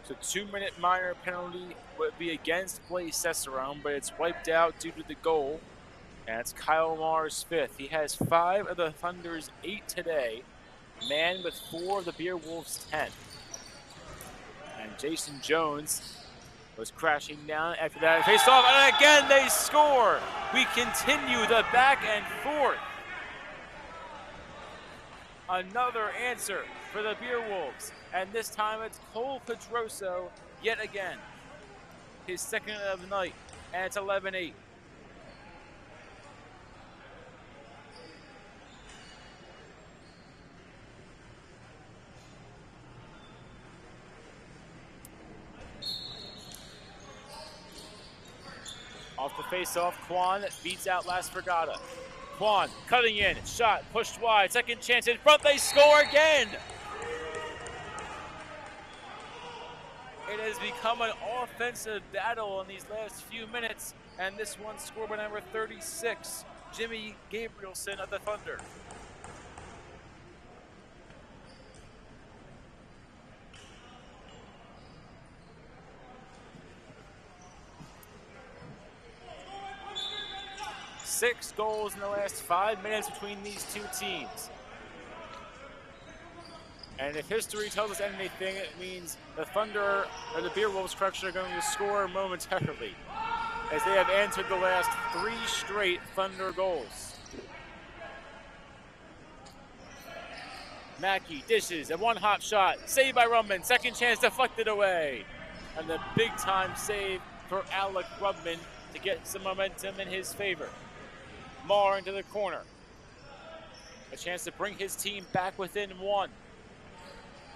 So 2-minute minor penalty would be against Blaise Cicerone, but it's wiped out due to the goal. And it's Kyle Marr's 5th. He has 5 of the Thunder's 8 today. Mann with 4 of the Beerwolves' 10. And Jason Jones was crashing down after that face off, and again they score. We continue the back and forth. Another answer for the Beerwolves, and this time it's Cole Pedroso yet again. His 2nd of the night, and it's 11-8. Off the face-off, Quan beats out Laspragada. Quan cutting in, shot, pushed wide, second chance in front, they score again! It has become an offensive battle in these last few minutes, and this one scored by number 36, Jimmy Gabrielson of the Thunder. Six goals in the last 5 minutes between these two teams. And if history tells us anything, it means the Thunder, or the Beerwolves, correction, are going to score momentarily, as they have answered the last 3 straight Thunder goals. Mackey dishes, a one-hop shot, saved by Rubman, second chance deflected away. And the big-time save for Alec Rubman to get some momentum in his favor. Marr into the corner. A chance to bring his team back within 1.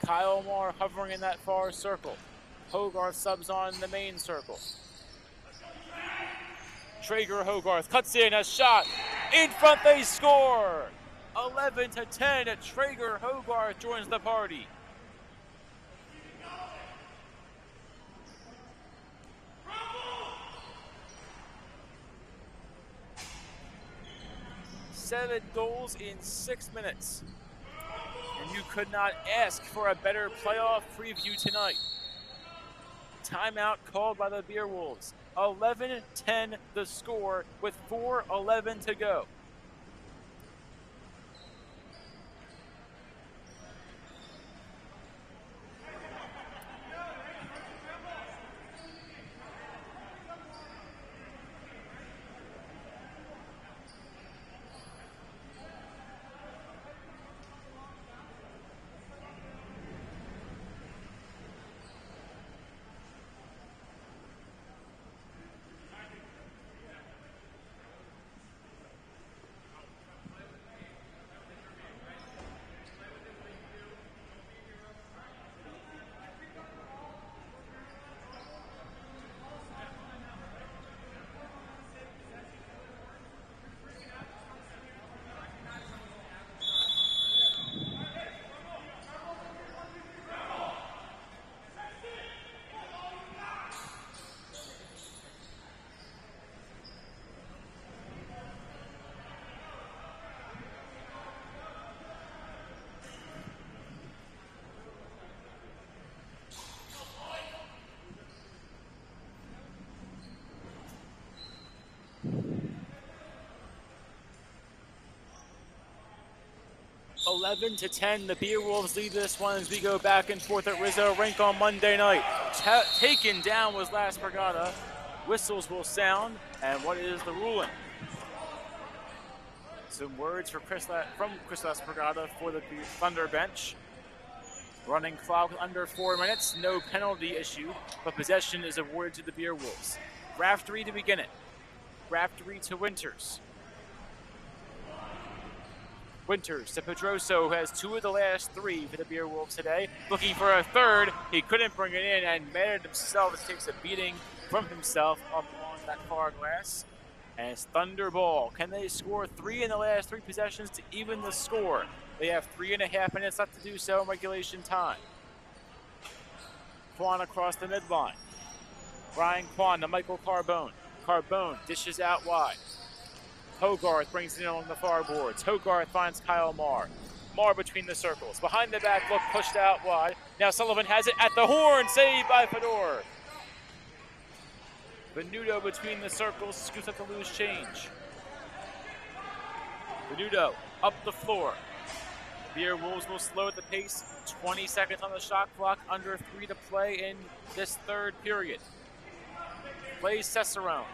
Kyle Marr hovering in that far circle. Hogarth subs on in the main circle. Traeger Hogarth cuts in a shot. In front, they score! 11-10, Traeger Hogarth joins the party. Seven goals in 6 minutes. and you could not ask for a better playoff preview tonight. Timeout called by the Beerwolves. 11-10 the score with 4:11 to go. (11-10), the Beerwolves lead this one as we go back and forth at Rizzo Rink on Monday night. Taken down was Las Brigada. Whistles will sound, and what is the ruling? Some words from Chris Las Brigada for the Thunder bench. Running clock under 4 minutes, no penalty issued, but possession is awarded to the Beerwolves. Raftery to begin it. Raftery to Winters. Winters to Pedroso, who has 2 of the last 3 for the Beerwolves today. Looking for a third, he couldn't bring it in, and Madden himself takes a beating from himself up on that far glass. And it's Thunder ball. Can they score 3 in the last 3 possessions to even the score? They have 3.5 minutes left to do so in regulation time. Quan across the midline. Brian Quan to Michael Carbone. Carbone dishes out wide. Hogarth brings it in along the far boards. Hogarth finds Kyle Marr. Marr between the circles. Behind the back look pushed out wide. Now Sullivan has it at the horn. Saved by Fedor. Venuto between the circles. Scoops up the loose change. Venuto up the floor. Beerwolves will slow the pace. 20 seconds on the shot clock. Under 3 to play in this third period. Plays Cicerone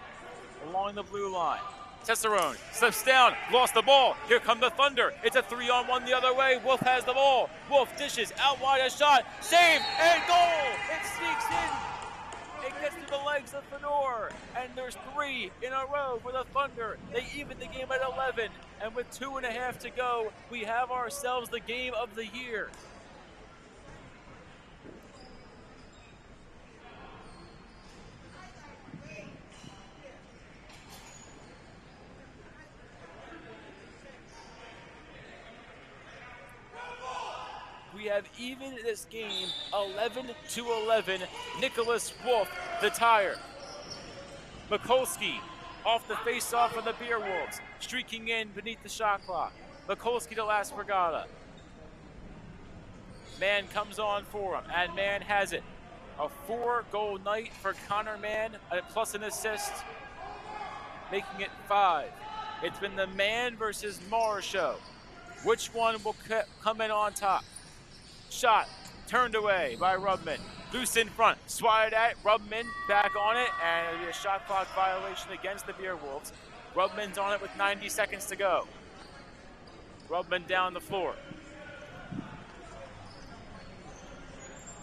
along the blue line. Cicerone slips down, lost the ball. Here come the Thunder. It's a 3-on-1 the other way. Wolf has the ball. Wolf dishes out wide, a shot. Save and goal. It sneaks in. It gets to the legs of Fedor. And there's 3 in a row for the Thunder. They even the game at 11. And with 2.5 to go, we have ourselves the game of the year. We have even this game 11-11. Nicholas Wolf, the tire. Mikulski off the face-off of the Beerwolves, streaking in beneath the shot clock. Mikulski to Las Brigada. Mann comes on for him, and Mann has it. A 4-goal night for Connor Mann, plus an assist, making it 5. It's been the Mann versus Marr show. Which one will come in on top? Shot turned away by Rubman. Loose in front, swatted at Rubman, back on it, and it'll be a shot clock violation against the Beerwolves. Rubman's on it with 90 seconds to go. Rubman down the floor.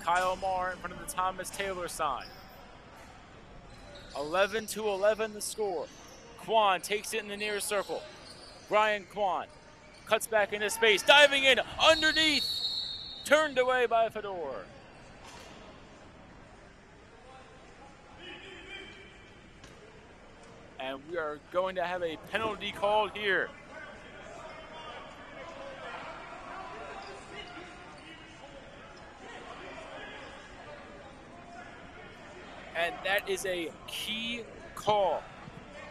Kyle Marr in front of the Thomas Taylor sign. 11-11 the score. Quan takes it in the near circle. Brian Quan cuts back into space, diving in underneath. Turned away by Fedor. And we are going to have a penalty called here. And that is a key call.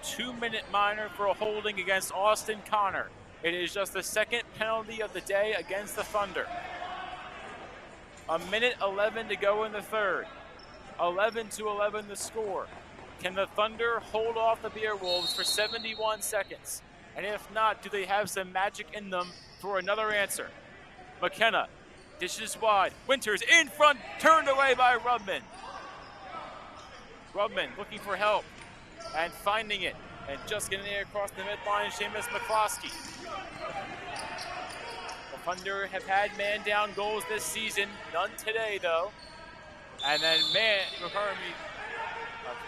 2-minute minor for a holding against Austin Connor. It is just the second penalty of the day against the Thunder. A minute 11 to go in the third. 11-11 the score. Can the Thunder hold off the Beerwolves for 71 seconds? And if not, do they have some magic in them for another answer? McKenna dishes wide. Winters in front, turned away by Rubman. Rubman looking for help and finding it. And just getting it across the midline, Seamus McCloskey. The Thunder have had man-down goals this season. None today, though. And then, a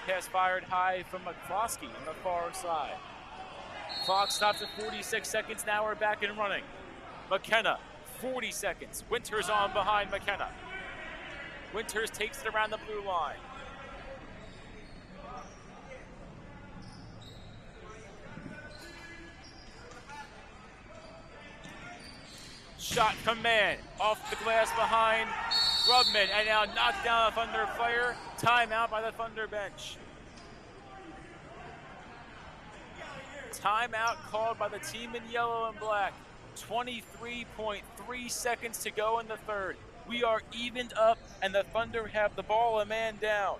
pass fired high from McCloskey on the far side. Clock stops at 46 seconds. Now we're back and running. McKenna, 40 seconds. Winters on behind McKenna. Winters takes it around the blue line. Shot from Mann, off the glass behind Rubman, and now knocked down the Thunder player. Timeout by the Thunder bench. Timeout called by the team in yellow and black. 23.3 seconds to go in the third. We are evened up, and the Thunder have the ball a man down.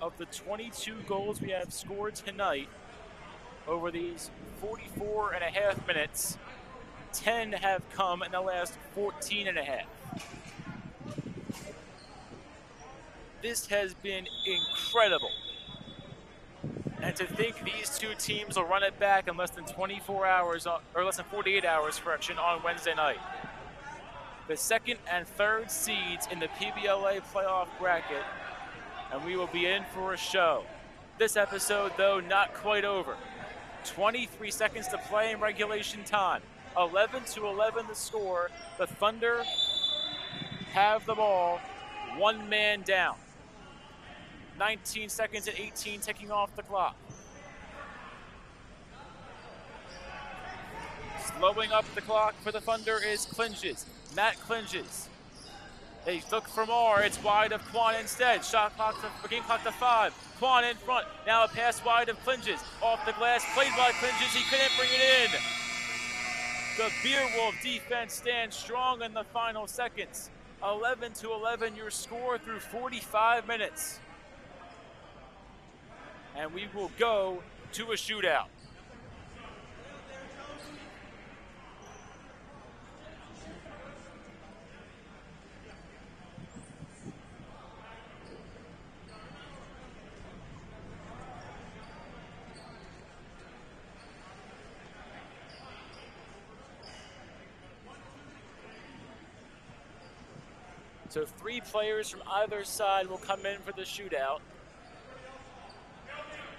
Of the 22 goals we have scored tonight over these 44 and a half minutes, 10 have come in the last 14 and a half. This has been incredible. And to think these two teams will run it back in less than 24 hours, or less than 48 hours, correction, on Wednesday night. The second and third seeds in the PBLA playoff bracket, and we will be in for a show. This episode, though, not quite over. 23 seconds to play in regulation time. 11-11 the score. The Thunder have the ball, one man down. 19 seconds and 18 ticking off the clock. Slowing up the clock for the Thunder is Clinges. Matt Clinges. They look for more. It's wide of Quan instead. Shot clock to game clock to 5. Quan in front. Now a pass wide of Clinges. Off the glass, played by Clinges. He couldn't bring it in. The Beerwolf defense stands strong in the final seconds. 11-11 your score through 45 minutes. And we will go to a shootout. So 3 players from either side will come in for the shootout.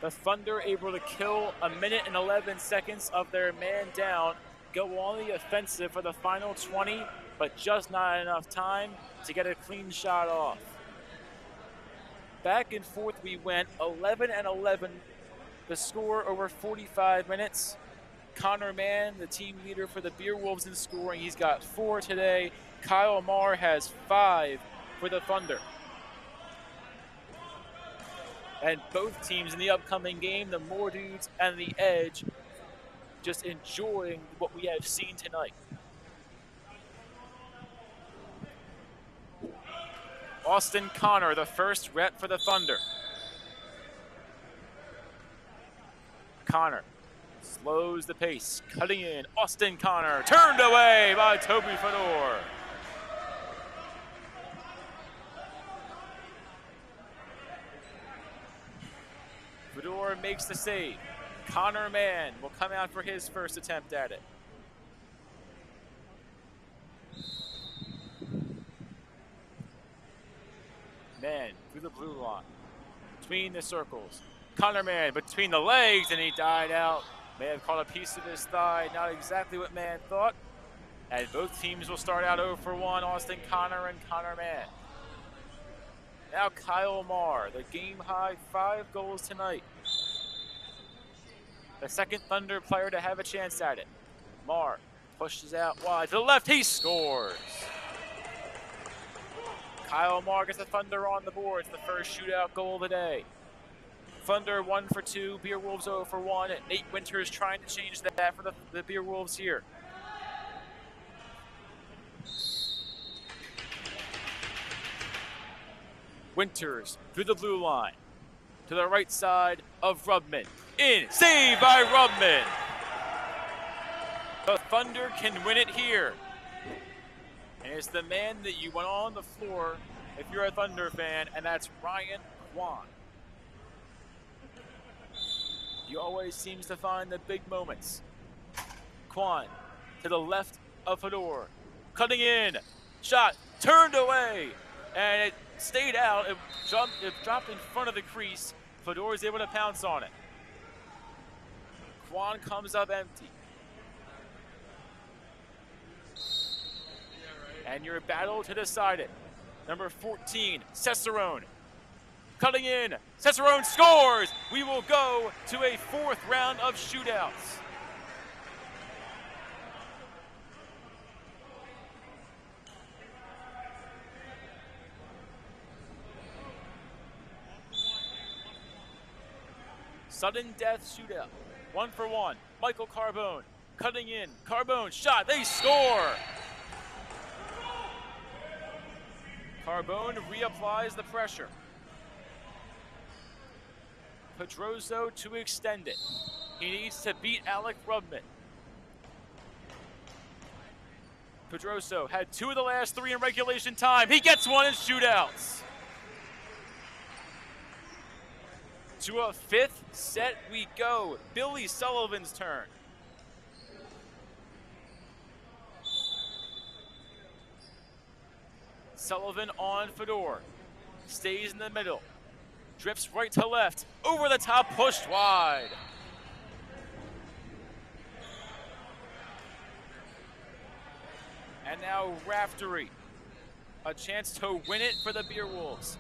The Thunder able to kill a minute and 11 seconds of their man down, go on the offensive for the final 20, but just not enough time to get a clean shot off. Back and forth we went, 11-11, the score over 45 minutes. Connor Mann, the team leader for the Beerwolves in scoring, he's got 4 today. Kyle Marr has 5 for the Thunder. And both teams in the upcoming game, the Moore Dudes and the Edge, just enjoying what we have seen tonight. Austin Connor, the first rep for the Thunder. Connor slows the pace, cutting in. Austin Connor, turned away by Toby Fedor. Fedor makes the save. Connor Mann will come out for his first attempt at it. Mann through the blue line, between the circles. Connor Mann between the legs, and he died out. May have caught a piece of his thigh, not exactly what Mann thought. And both teams will start out 0 for 1, Austin Connor and Connor Mann. Now Kyle Marr, the game-high 5 goals tonight. The second Thunder player to have a chance at it. Marr pushes out wide to the left. He scores. Kyle Marr gets the Thunder on the boards. The first shootout goal of the day. Thunder 1 for 2. Beer Wolves 0 for 1. Nate Winters trying to change that for the Beer Wolves here. Winters through the blue line to the right side of Rubman. In, save by Rubman. The Thunder can win it here. And it's the man that you want on the floor if you're a Thunder fan, and that's Ryan Kwan. He always seems to find the big moments. Kwan to the left of Fedor. Cutting in. Shot turned away. And it stayed out. It dropped in front of the crease. Fedor is able to pounce on it. Kwan comes up empty. And your battle to decide it. Number 14, Cicerone. Cutting in. Cicerone scores. We will go to a 4th round of shootouts. Sudden death shootout. 1 for 1. Michael Carbone cutting in. Carbone shot. They score. Carbone reapplies the pressure. Pedroso to extend it. He needs to beat Alec Rubman. Pedroso had 2 of the last 3 in regulation time. He gets 1 in shootouts. To a 5th set we go. Billy Sullivan's turn. Sullivan on Fedor. Stays in the middle. Drifts right to left. Over the top, pushed wide. And now Raftery. A chance to win it for the Beer Wolves.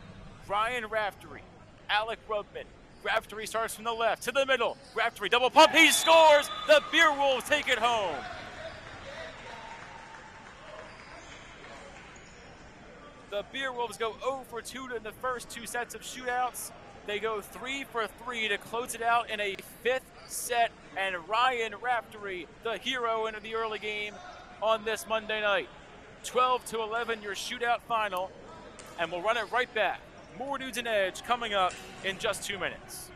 Ryan Raftery. Alec Rubman. Raftery starts from the left to the middle. Raftery double pump. He scores. The Beer Wolves take it home. The Beer Wolves go 0 for 2 in the first 2 sets of shootouts. They go 3 for 3 to close it out in a 5th set. And Ryan Raftery, the hero in the early game on this Monday night. 12-11 your shootout final. And we'll run it right back. More Dudes and Edge coming up in just 2 minutes.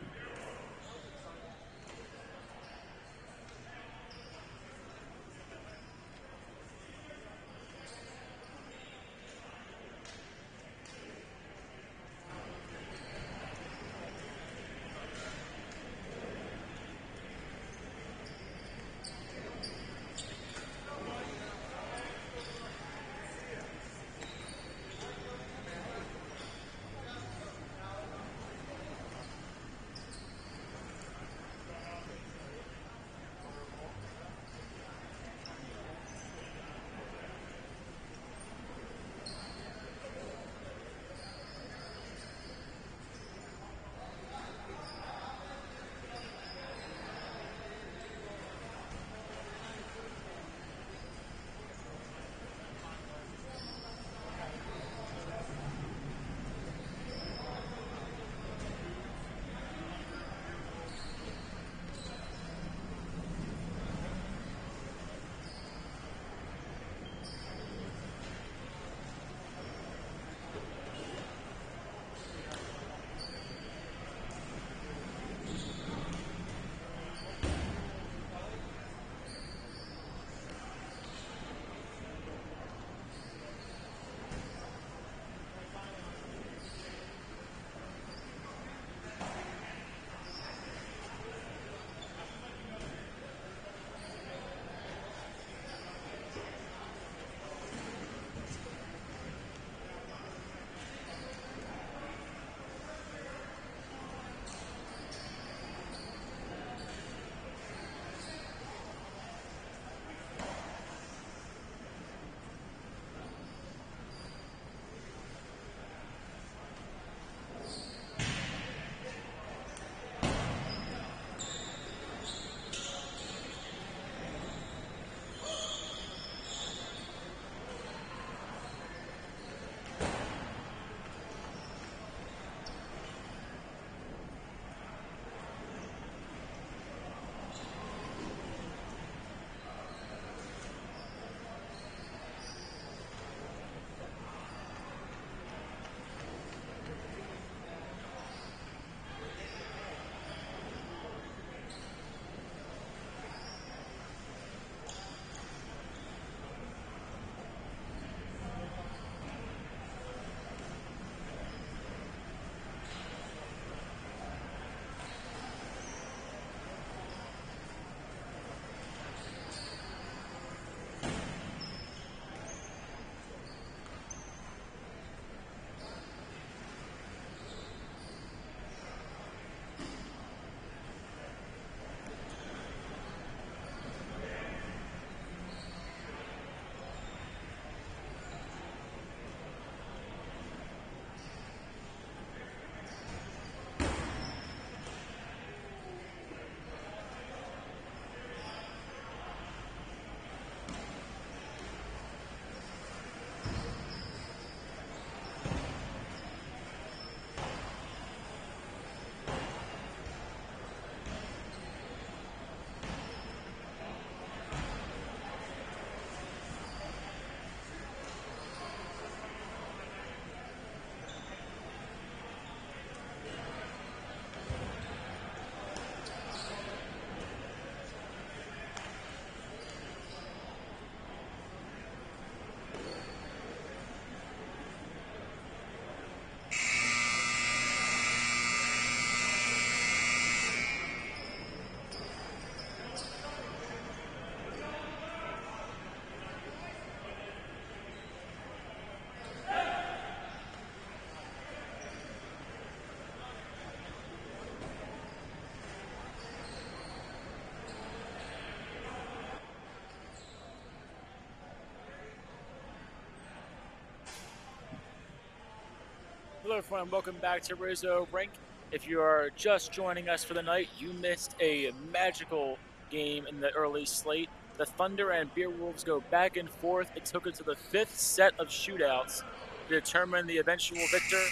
Hello, everyone. Welcome back to Rizzo Rink. If you are just joining us for the night, you missed a magical game in the early slate. The Thunder and Beer Wolves go back and forth. It took it to the 5th set of shootouts to determine the eventual victor.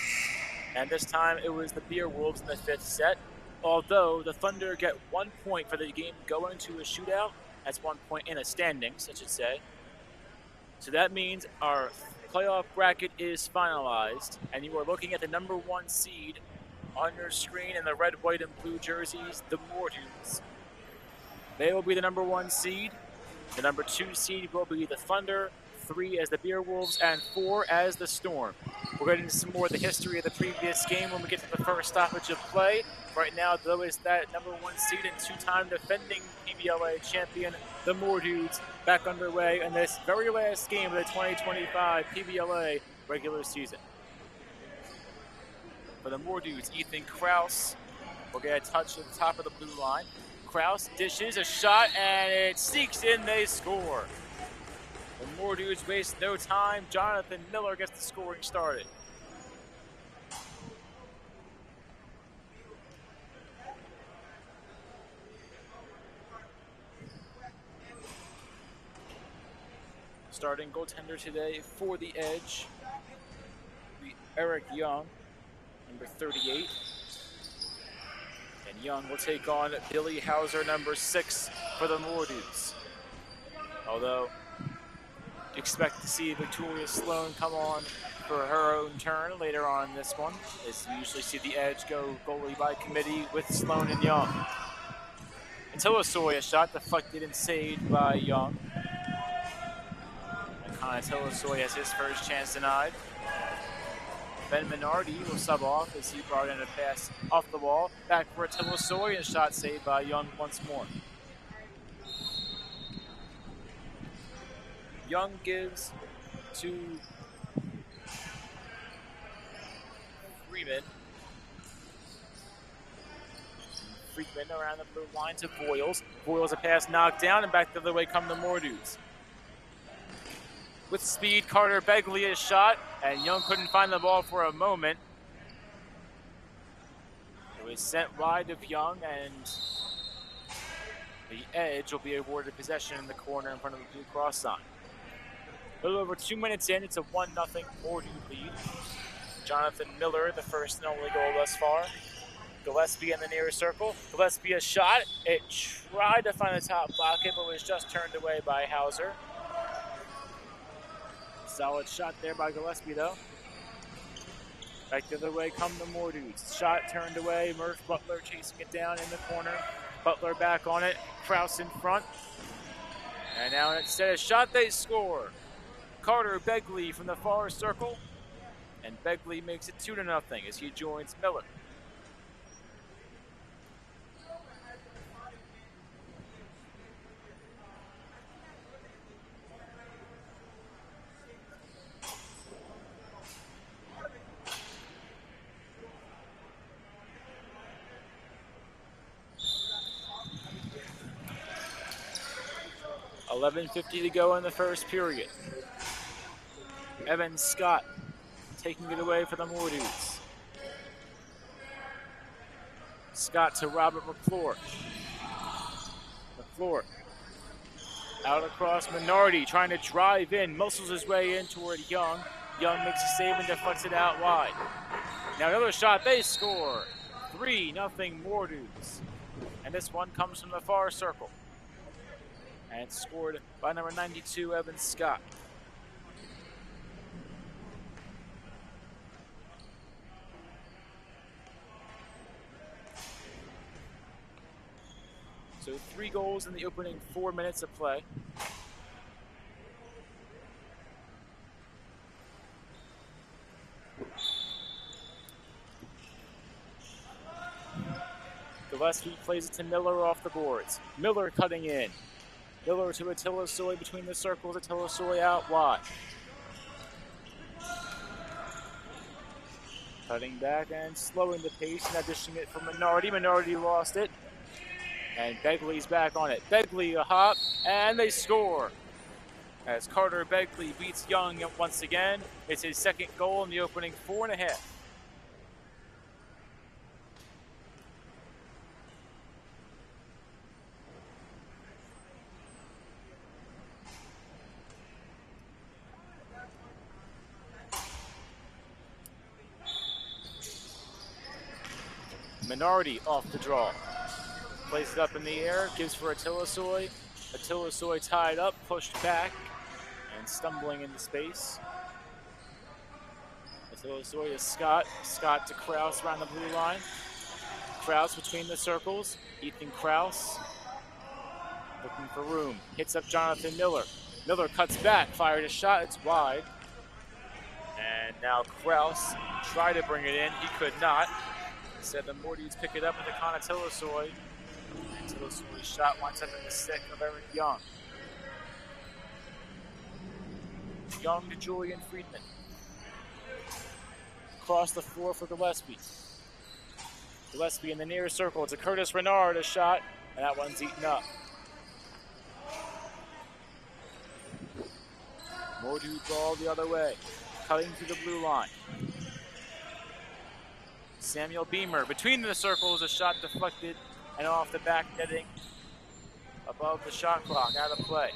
And this time it was the Beer Wolves in the 5th set. Although the Thunder get 1 point for the game going to a shootout, that's 1 point in a standings, I should say. So that means our playoff bracket is finalized, and you are looking at the #1 seed on your screen in the red, white, and blue jerseys, the Mordues. They will be the #1 seed. The #2 seed will be the Thunder, 3 as the Beer Wolves, and 4 as the Storm. We'll get into some more of the history of the previous game when we get to the first stoppage of play. Right now, though, is that #1 seed and 2-time defending PBLA champion, the Mordues, back underway in this very last game of the 2025 PBLA regular season. For the Mordues, Ethan Kraus will get a touch at the top of the blue line. Kraus dishes a shot, and it sneaks in. They score. The Mordues waste no time. Jonathan Miller gets the scoring started. Starting goaltender today for the Edge, Eric Young, number 38. And Young will take on Billy Hauser, number 6 for the Mordues. Although, you expect to see Victoria Sloan come on for her own turn later on in this one, as you usually see the Edge go goalie by committee with Sloan and Young. Until Osoya, a shot deflected and saved by Young. Telesoy has his first chance denied. Ben Minardi will sub off as he brought in a pass off the wall. Back for Telesoy, and shot saved by Young once more. Young gives to Freeman. Freeman around the blue line to Boyles. Boyles a pass knocked down, and back the other way come the Mordues. With speed, Carter Begley is shot, and Young couldn't find the ball for a moment. It was sent wide of Young, and the Edge will be awarded possession in the corner in front of the blue cross sign. A little over 2 minutes in, it's a 1-0 Mordu lead. Jonathan Miller, the first and only goal thus far. Gillespie in the near circle. Gillespie a shot. It tried to find the top pocket, but was just turned away by Hauser. Solid shot there by Gillespie, though. Back the other way come the Mordues. Shot turned away. Murph Butler chasing it down in the corner. Butler back on it. Kraus in front. And now instead of shot, they score. Carter Begley from the far circle. And Begley makes it 2-0 as he joins Miller. $11:50 to go in the first period. Evan Scott taking it away for the Mordues. Scott to Robert McClure. McClure out across Minardi, trying to drive in, muscles his way in toward Young. Young makes a save and deflects it out wide. Now another shot, they score. 3-0 Mordues. And this one comes from the far circle. And it's scored by number 92, Evan Scott. So 3 goals in the opening 4 minutes of play. Gillespie plays it to Miller off the boards. Miller cutting in. Miller to Attila Soy between the circles. Attila Soy out wide. Cutting back and slowing the pace, now dishing it for Minardi. Minardi lost it. And Begley's back on it. Begley a hop, and they score. As Carter Begley beats Young once again. It's his second goal in the opening 4.5. Minardi off the draw. Plays it up in the air, gives for Atilasoy. Atilasoy tied up, pushed back, and stumbling into space. Atilasoy to Scott. Scott to Kraus around the blue line. Kraus between the circles. Ethan Kraus looking for room. Hits up Jonathan Miller. Miller cuts back, fired a shot, it's wide. And now Kraus tried to bring it in, he could not. Instead, the Mordies pick it up with the Atilasoy. Atilasoy's shot winds up in the stick of Eric Young. Young to Julian Friedman. Across the floor for Gillespie. Gillespie in the near circle to Curtis Renard, a shot, and that one's eaten up. Mordu ball the other way, cutting through the blue line. Samuel Beamer between the circles, a shot deflected and off the back netting above the shot clock, out of play.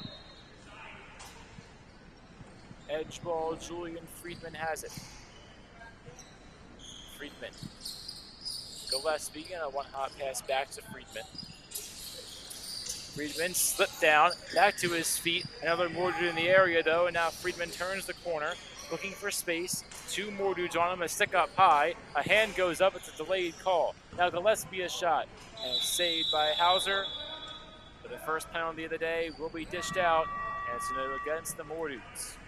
Edge ball, Julian Friedman has it. Friedman. Gillespie and a one-hop pass back to Friedman. Friedman slipped down, back to his feet. Another Mordu in the area though, and now Friedman turns the corner, looking for space. Two Mordu's on him, a stick up high. A hand goes up, it's a delayed call. Now Gillespie a shot, and it's saved by Hauser. But the first penalty of the day will be dished out, and it's against the Mordu's.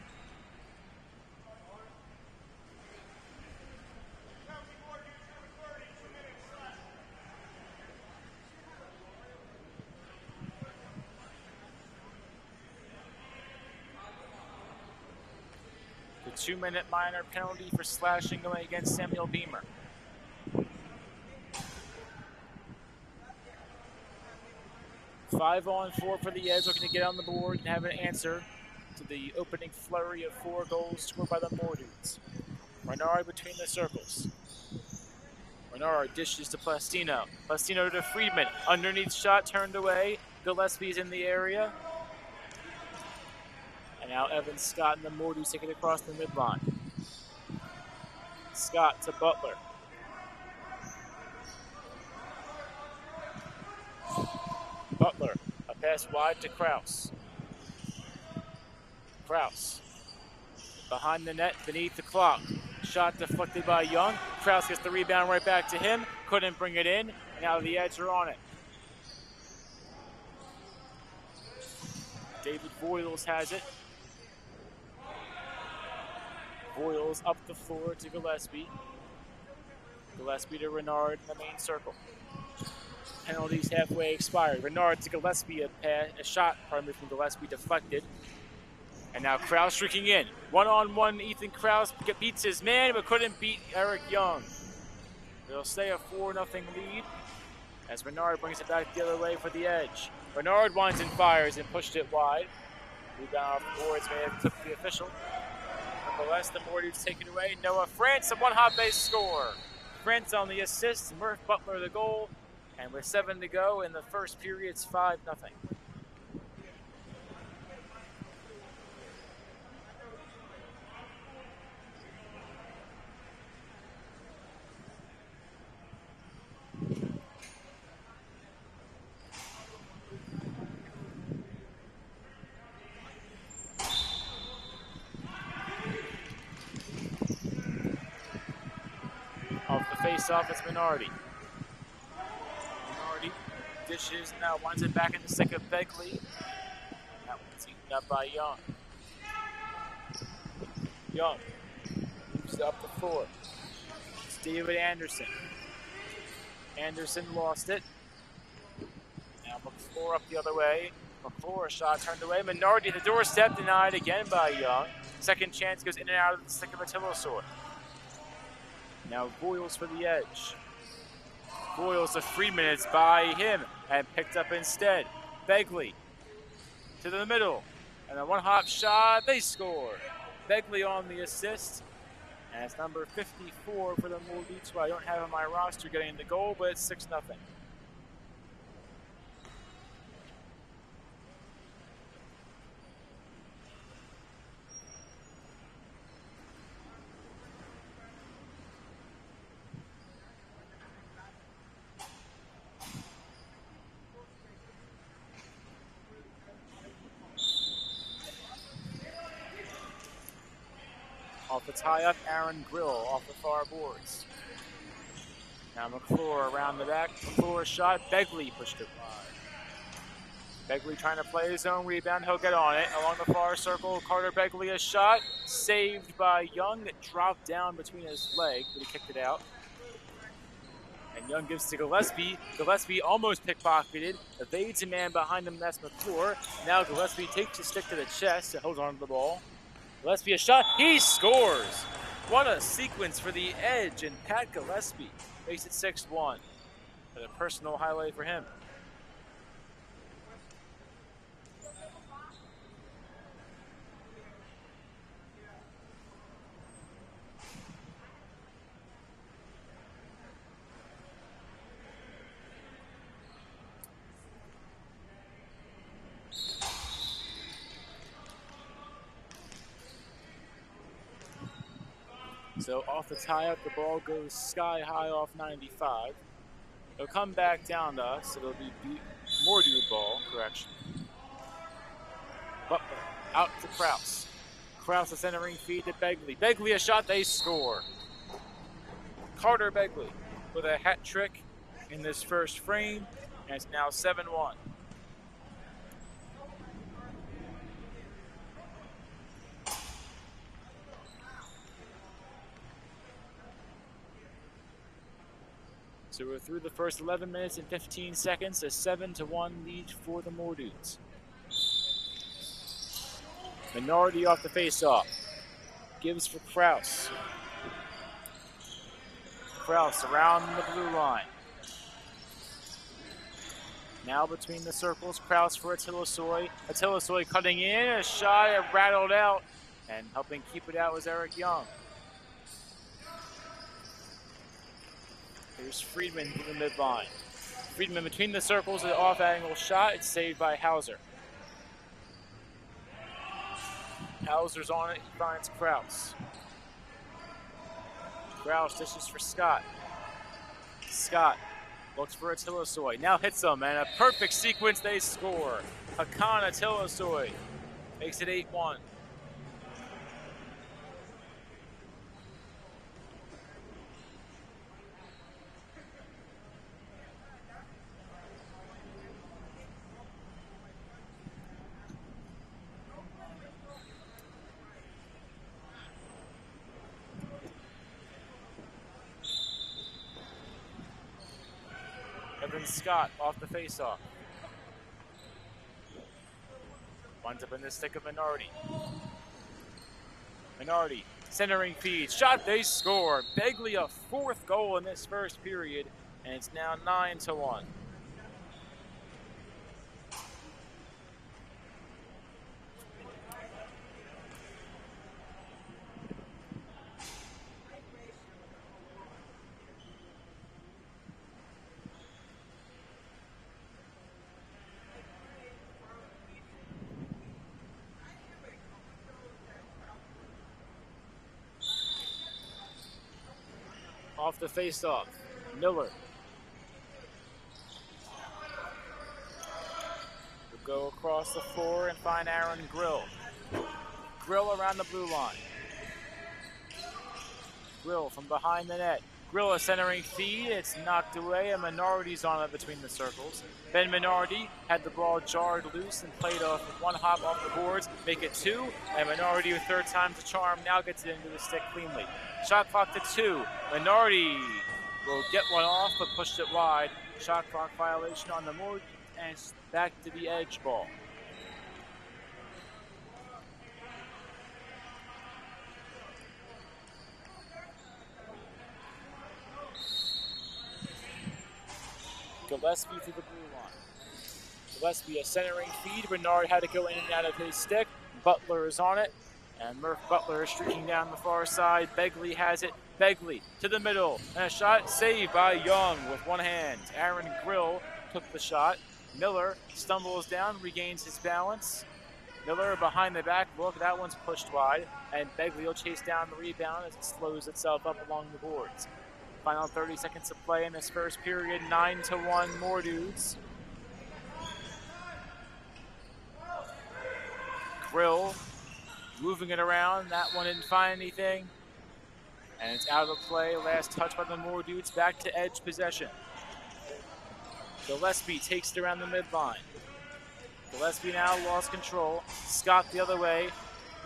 The 2-minute minor penalty for slashing going against Samuel Beamer. Five on four for the Edge, looking to get on the board and have an answer to the opening flurry of 4 goals scored by the Mordu's. Renard between the circles. Renard dishes to Plastino. Plastino to Friedman. Underneath shot turned away. Gillespie's in the area. And now Evan Scott and the Mordu's take it across the midline. Scott to Butler. Butler, a pass wide to Kraus. Kraus, behind the net, beneath the clock. Shot deflected by Young. Kraus gets the rebound right back to him. Couldn't bring it in. Now the Edge are on it. David Voiles has it. Voiles up the floor to Gillespie. Gillespie to Renard in the main circle. Penalties halfway expired. Renard to Gillespie, a shot from Gillespie deflected. And now Kraus streaking in. One-on-one, Ethan Kraus beats his man, but couldn't beat Eric Young. They'll stay a 4-0 lead as Renard brings it back the other way for the Edge. Renard winds and fires and pushed it wide. Rebound off the boards may have clipped the official. Nonetheless, the Mordu's take it away. Noah France, a one-hop base score. France on the assist, Murph Butler the goal. And with 7 to go in the first period, it's 5-0. Off the face-off, it's Minardi. Minardi dishes, now winds it back in the stick of Begley. That one's eaten up by Young. Young moves up the floor. It's David Anderson. Anderson lost it. Now McClure up the other way. McClure, shot turned away. Minardi at the doorstep, denied again by Young. Second chance goes in and out of the stick of Atilasoy. Now Voiles for the Edge. Voiles to Friedman, it's by him and picked up instead. Begley to the middle, and a one-hop shot, they score. Begley on the assist, and it's number 54 for the Mordu's, who I don't have on my roster getting the goal, but it's 6-0. off the tie-up. Aaron Grill off the far boards. Now McClure around the back. McClure shot. Begley pushed it wide. Begley trying to play his own rebound. He'll get on it. Along the far circle, Carter Begley a shot. Saved by Young. That dropped down between his legs, but he kicked it out. And Young gives to Gillespie. Gillespie almost pickpocketed. Evades a man behind him. That's McClure. Now Gillespie takes his stick to the chest and holds on to the ball. Gillespie a shot. He scores! What a sequence for the edge. And Pat Gillespie makes it 6-1. A personal highlight for him. So off the tie-up, the ball goes sky high off 95. It'll come back down to us. It'll be Mordew ball, correction. Butler out to Kraus. Kraus a centering feed to Begley. Begley a shot, they score. Carter Begley with a hat trick in this first frame, and it's now 7-1. So we're through the first 11 minutes and 15 seconds, a 7-1 lead for the Mordews. Minardi off the face-off. Gives for Kraus. Kraus around the blue line. Now between the circles, Kraus for Atilasoy. Atilasoy cutting in, a shot, it rattled out, and helping keep it out was Eric Young. Here's Friedman to the midline. Friedman between the circles, an off-angle shot. It's saved by Hauser. Hauser's on it. He finds Kraus. Kraus dishes for Scott. Scott looks for Atilasoy. Now hits them, and a perfect sequence. They score. Hakan Atilasoy makes it 8-1. Scott off the face-off. Winds up in the stick of Minardi. Minardi, centering feed. Shot, they score. Begley a fourth goal in this first period, and it's now 9-1. Off the face-off, Miller. Will go across the floor and find Aaron Grill. Grill around the blue line. Grill from behind the net. Grill a centering feed. It's knocked away, and Minardi's on it between the circles. Ben Minardi had the ball jarred loose and played off with one hop off the boards, make it 2, and Minardi, with third time to charm, now gets it into the stick cleanly. Shot clock to 2. Minardi will get one off, but pushed it wide. Shot clock violation on the Mordew, and it's back to the edge ball. Gillespie to the blue line. Gillespie a centering feed. Bernard had to go in and out of his stick. Butler is on it. And Murph Butler is streaking down the far side. Begley has it. Begley to the middle. And a shot saved by Young with one hand. Aaron Grill took the shot. Miller stumbles down, regains his balance. Miller behind the back. Look, that one's pushed wide. And Begley will chase down the rebound as it slows itself up along the boards. Final 30 seconds to play in this first period. 9-1 Mordews. Grill moving it around. That one didn't find anything. And it's out of play. Last touch by the Moore Dudes. Back to edge possession. Gillespie takes it around the midline. Gillespie now lost control. Scott the other way.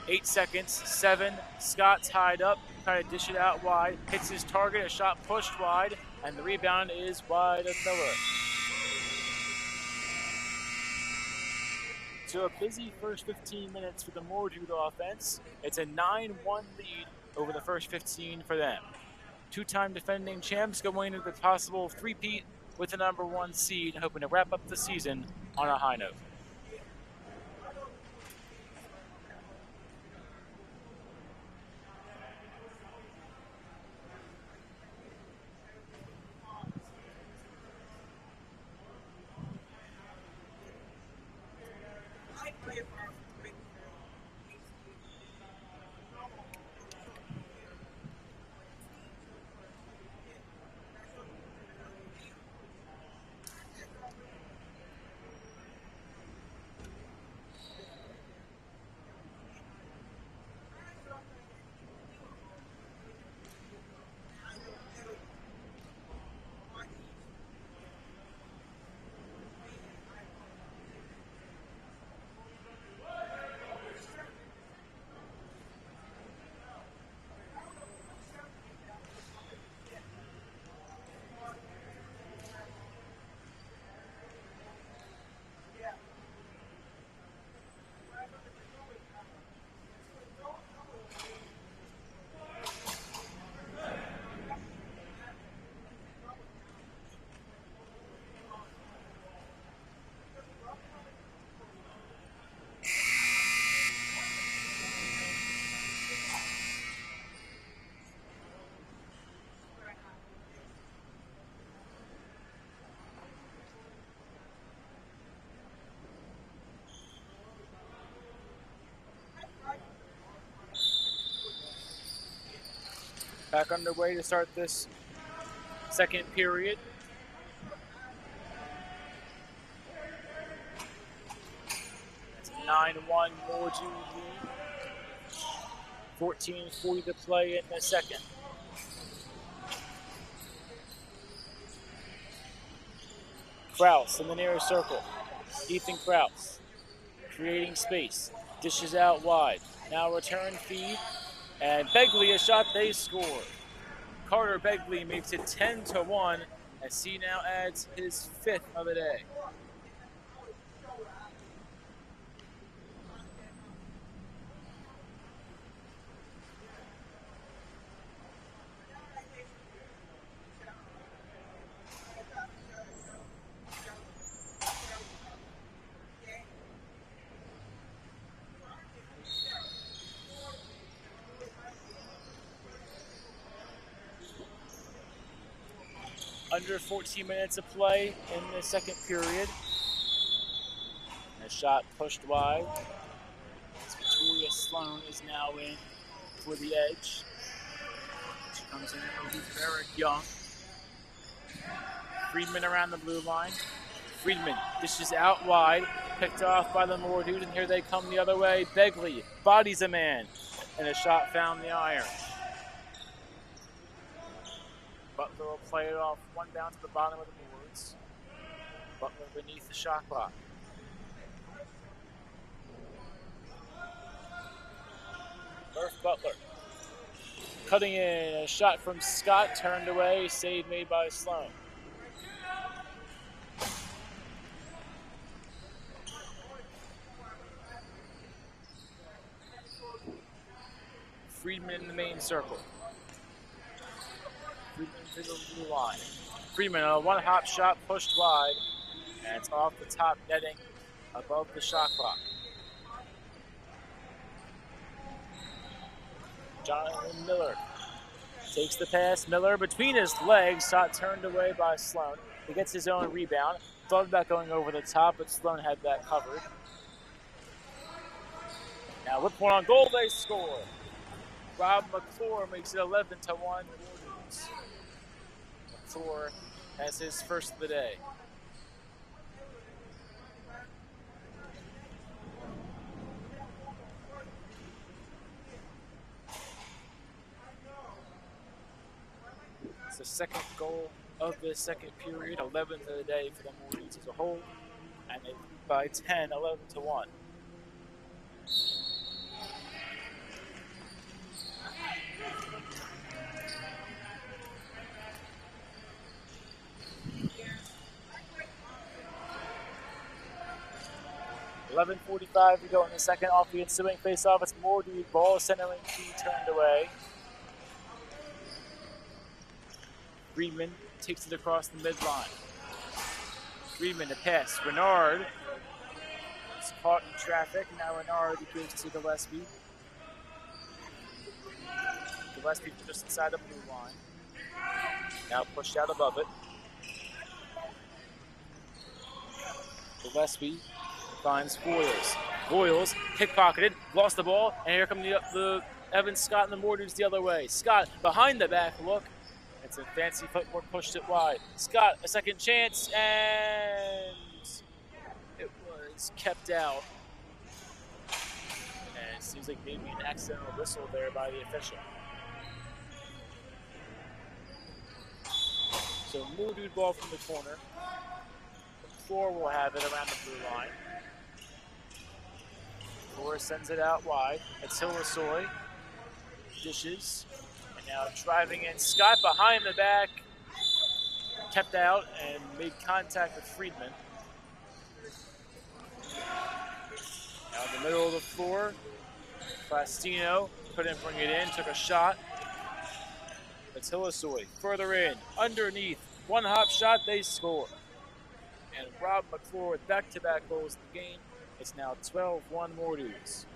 8 seconds. 7. Scott tied up. Trying to dish it out wide. Hits his target. A shot pushed wide. And the rebound is wide of Miller. So a busy first 15 minutes for the Moore Dude offense. It's a 9-1 lead over the first 15 for them. Two-time defending champs going into the possible three-peat with the #1 seed, hoping to wrap up the season on a high note. Back underway to start this second period. It's a 9-1 Moore Dude lead. 14:40 to play in the second. Kraus in the near circle. Ethan Kraus creating space. Dishes out wide. Now return feed. And Begley, a shot they score. Carter Begley makes it 10-1 as he now adds his 5th of the day. Under 14 minutes of play in the second period. And a shot pushed wide. As Victoria Sloan is now in for the edge. She comes in with Eric Young. Friedman around the blue line. Friedman dishes out wide. Picked off by the Moore Dude, and here they come the other way. Begley bodies a man. And a shot found the iron. Butler will play it off one down to the bottom of the boards. Butler beneath the shot clock. Murph Butler cutting in, a shot from Scott, turned away, save made by Sloan. Friedman in the main circle. Friedman to the blue line. Friedman, a one-hop shot pushed wide, and it's off the top netting above the shot clock. Jonathan Miller takes the pass. Miller between his legs, shot turned away by Sloan. He gets his own rebound. Thought about going over the top, but Sloan had that covered. Now with one on goal, they score. Rob McClure makes it 11-1. McClure has his first of the day. the second goal of the second period, 11th of the day for the Mortons as a whole, and they lead by 10, 11-1. .45 to go in the second. Off the ensuing face-off, it's Morty. Ball centering key turned away. Friedman takes it across the midline. Friedman to pass. Renard is caught in traffic. Now Renard gives to Gillespie. Gillespie just inside the blue line. Now pushed out above it. Gillespie finds Voiles. Voiles pickpocketed, lost the ball, and here come the Evan Scott and the Mortars the other way. Scott behind the back look. It's a fancy footwork, pushed it wide. Scott, a second chance, and it was kept out. And it seems like maybe an accidental whistle there by the official. So Moodoo ball from the corner. Floor will have it around the blue line. Floor sends it out wide. It's Hillisoy. Dishes. And now driving in. Scott behind the back. Kept out and made contact with Friedman. Now in the middle of the floor. Plastino couldn't bring it in. Took a shot. It's Hillisoy. Further in. Underneath. One hop shot. They score. And Rob McClure with back-to-back goals in the game. It's now 12-1 Mortars.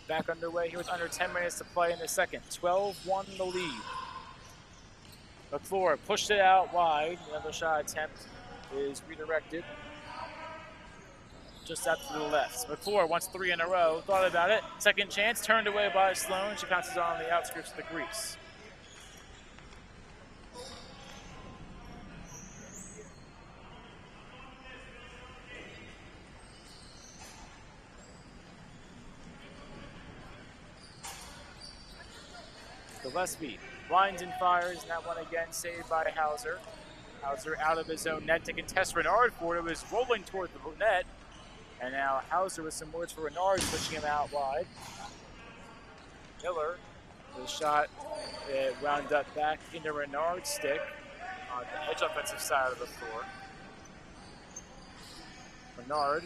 Back underway here with under 10 minutes to play in the second. 12-1 the lead. McClure pushed it out wide. Another shot attempt is redirected. Just out to the left. McClure wants 3 in a row. Thought about it. Second chance. Turned away by Sloan. She bounces on the outskirts of the crease. Gillespie blinds and fires, and that one again saved by Hauser. Hauser out of his own net to contest Renard for it. It was rolling toward the net, and now Hauser with some words for Renard, pushing him out wide. Miller, the shot wound up back into Renard's stick on the edge offensive side of the floor. Renard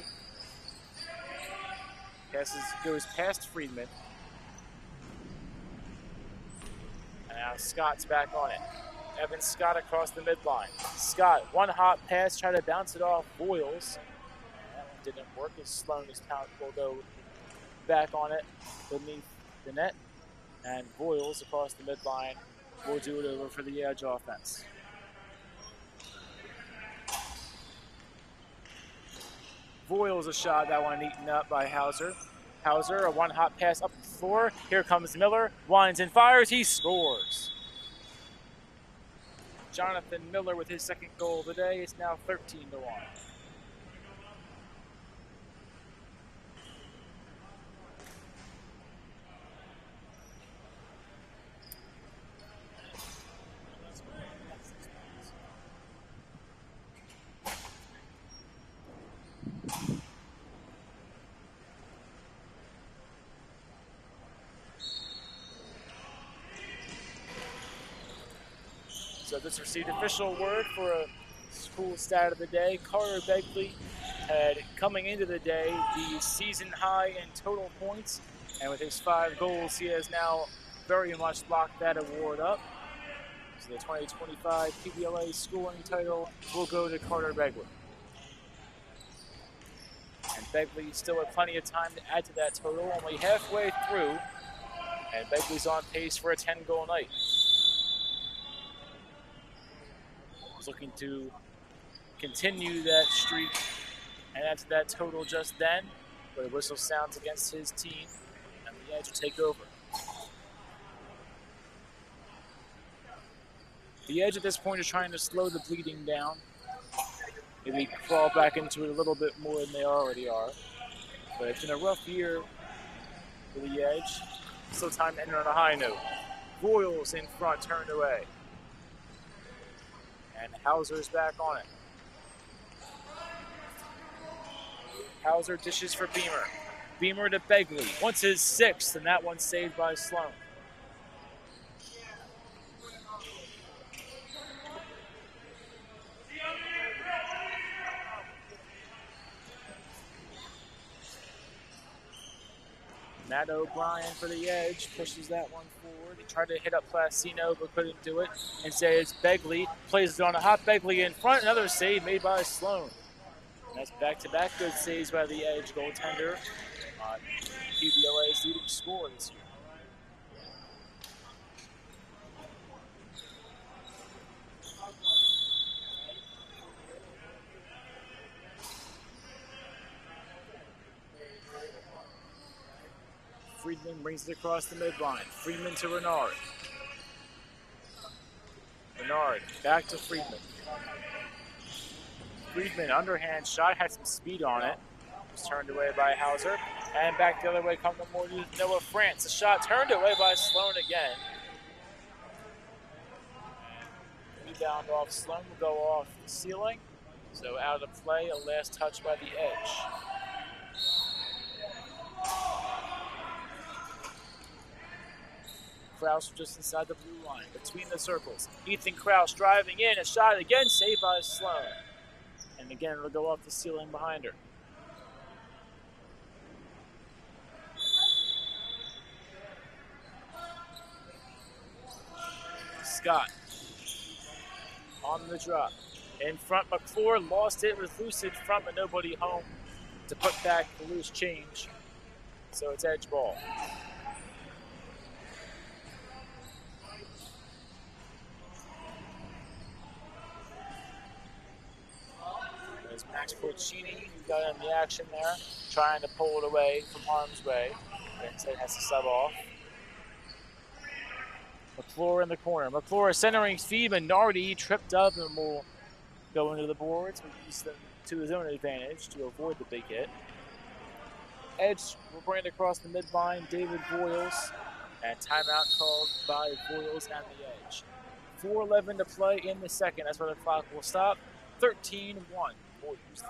goes past Friedman. And now Scott's back on it. Evan Scott across the midline. Scott, one hot pass, try to bounce it off Voiles. That one didn't work as Sloan's talent will go back on it beneath the net. And Voiles across the midline will do it over for the Edge offense. Voiles a shot, that one eaten up by Hauser. Hauser, a one hot pass up the floor. Here comes Miller, winds and fires, he scores. Jonathan Miller with his second goal of the day. It's now 13-1. So this received official word for a school stat of the day. Carter Begley had, coming into the day, the season high in total points. And with his 5 goals, he has now very much locked that award up. So the 2025 PBLA scoring title will go to Carter Begley. And Begley still had plenty of time to add to that total, only halfway through. And Begley's on pace for a 10-goal night. He's looking to continue that streak and add to that total just then, but a whistle sounds against his team, and the Edge will take over. The Edge at this point is trying to slow the bleeding down. Maybe crawl back into it a little bit more than they already are. But it's been a rough year for the Edge. Still time to enter on a high note. Royals in front, turned away. And Hauser's back on it. Hauser dishes for Beamer. Beamer to Begley. Wants his sixth, and that one's saved by Sloan. Matt O'Brien for the Edge pushes that one forward. He tried to hit up Placino but couldn't do it. Instead, it's Begley. Plays it on a hot Begley in front. Another save made by Sloan. And that's back-to-back good saves by the Edge goaltender. PBLA's leading scorer this year. Friedman brings it across the midline. Friedman to Renard. Renard back to Friedman. Friedman, underhand shot, had some speed on it. Was turned away by Hauser. And back the other way come the more Noah France. The shot turned away by Sloan again. And rebound off Sloan will go off the ceiling. So out of play, a last touch by the Edge. Kraus just inside the blue line, between the circles. Ethan Kraus driving in, a shot again, saved by Sloan. And again, it'll go off the ceiling behind her. Scott on the drop. In front, McClure lost it, was loose in front, but nobody home to put back the loose change. So it's Edge ball. There's Max Porcini, who got in the action there, trying to pull it away from harm's way. Instead has to sub off. McClure in the corner. McClure centering feed, Nardi tripped up and will go into the boards, but use them to his own advantage to avoid the big hit. Edge will bring it across the midline, David Boyles, and timeout called by Boyles and the Edge. 4:11 to play in the second. That's where the clock will stop. 13-1. Boyles.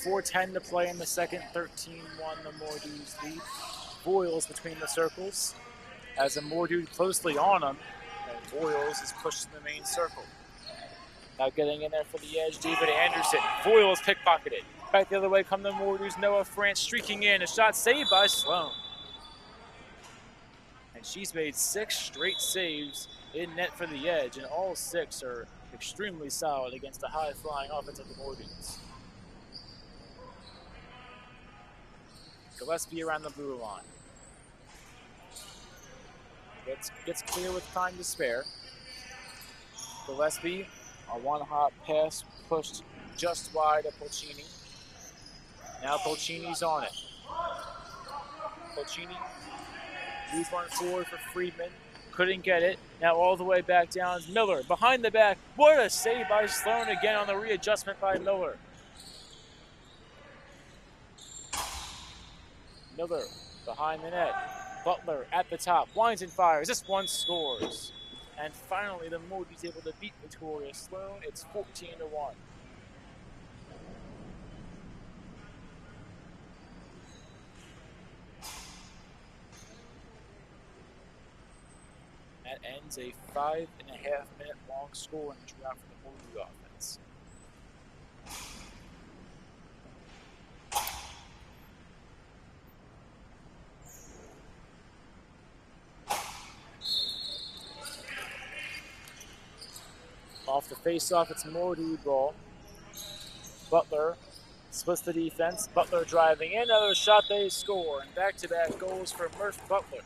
4:10 to play in the second, 13-1 the Mordues lead. Boyles between the circles has a Mordude closely on him, and Boyles is pushed to the main circle. Now getting in there for the Edge, David Anderson. Boyles pickpocketed. Back the other way come the Mordues, Noah France streaking in, a shot saved by Sloan. And she's made 6 straight saves in net for the Edge, and all 6 are extremely solid against the high-flying offense of the Morgans. Gillespie around the blue line. Gets clear with time to spare. Gillespie, a one-hop pass pushed just wide of Pulcini. Now Pulcini's on it. Pulcini moves one forward for Friedman. Couldn't get it. Now all the way back down is Miller. Behind the back. What a save by Sloan again on the readjustment by Miller. Miller behind the net. Butler at the top. Winds and fires. This one scores. And finally, the Morgans able to beat Victoria Sloan. It's 14-1. That ends a 5.5-minute long scoring drought for the Morgan offense. Off the face-off, it's Mordy ball. Butler splits the defense. Butler driving in. Another shot, they score. And back-to-back goals for Murph Butler.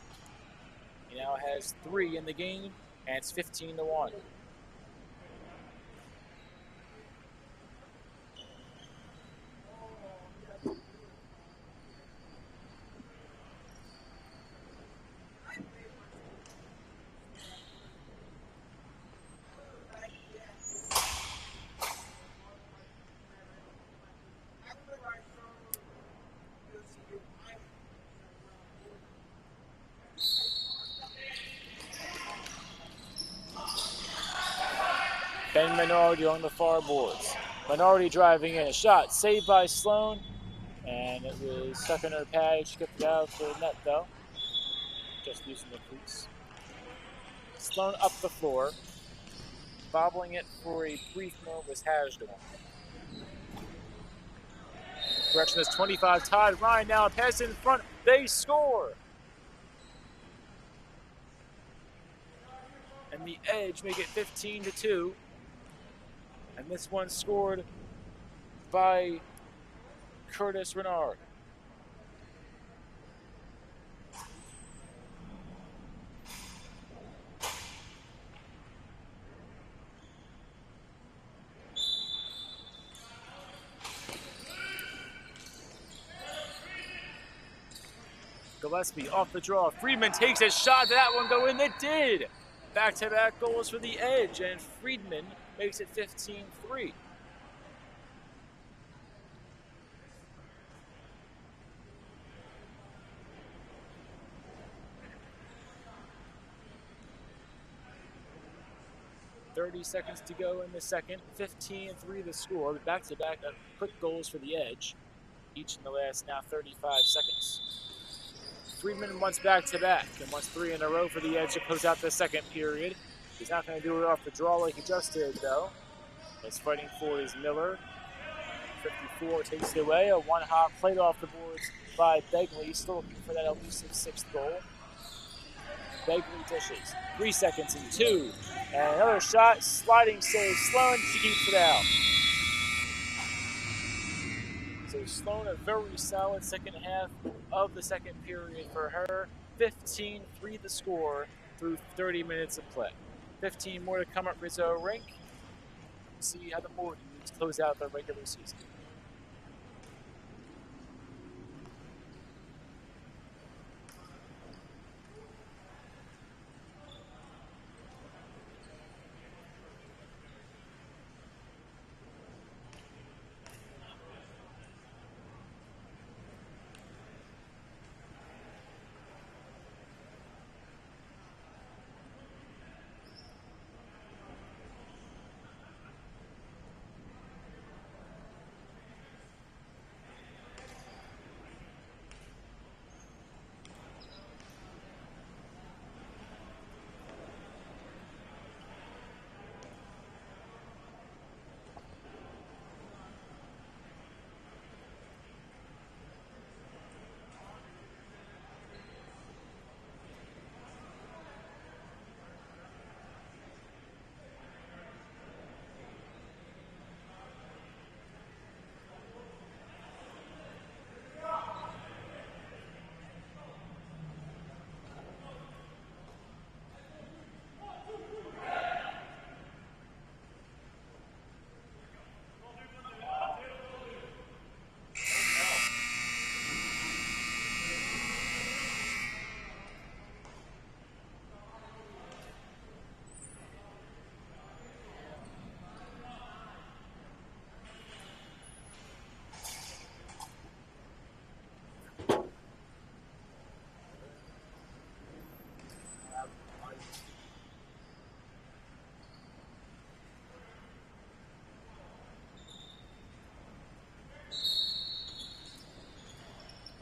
He now has 3 in the game, and it's 15-1. Ben Minardi on the far boards. Minardi driving in. A shot saved by Sloan. And it was stuck in her pad. She kicked it out for the net, though. Just using the crease. Sloan up the floor. Bobbling it for a brief moment was Hasdorn. Correction is 25. Todd Ryan now. Pass in front. They score. And the Edge make it 15-2. And this one scored by Curtis Renard. Gillespie off the draw. Friedman takes a shot. Did that one go in? It did. Back-to-back goals for the Edge, and Friedman makes it 15-3. .30 seconds to go in the second. 15-3 the score. Back-to-back quick goals for the Edge, each in the last now 35 seconds. Friedman wants back-to-back and wants 3 in a row for the Edge to close out the second period. He's not going to do it off the draw like he just did, though. What's fighting for is Miller. 54 takes it away. A one-hop played off the boards by Begley, still looking for that elusive 6th goal. Begley dishes. 3 seconds and 2. And another shot. Sliding save. Sloan, she keeps it out. So Sloan, a very solid second half of the second period for her. 15-3 the score through 30 minutes of play. 15 more to come at Rizzo Rink. See how the Morgans close out their regular season.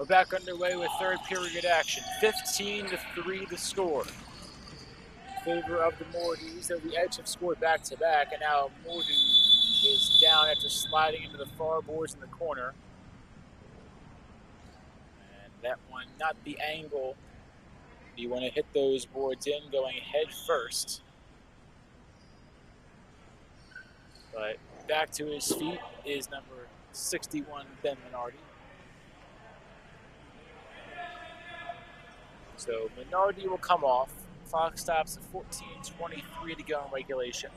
We're back underway with third period action. 15-3 the score. In favor of the Mordews, though the Edge have scored back-to-back, and now Mordew is down after sliding into the far boards in the corner. And that one, not the angle you want to hit those boards in, going head first. But back to his feet is number 61, Ben Minardi. So Minardi will come off. Clock stops at 14:23 to go in regulation.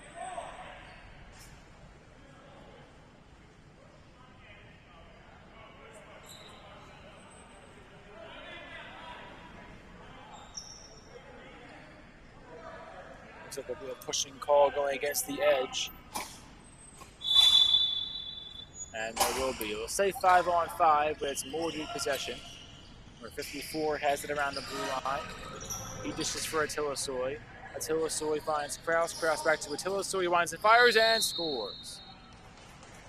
Looks like there'll be a pushing call going against the Edge. And there will be. It'll say 5-on-5, but it's Mordew possession. Where 54 has it around the blue line. He dishes for Atilasoy. Atilasoy finds Kraus. Kraus back to Atilasoy. He winds and fires and scores.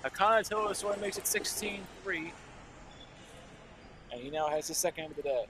Hakan Atilasoy makes it 16-3. And he now has his second of the day.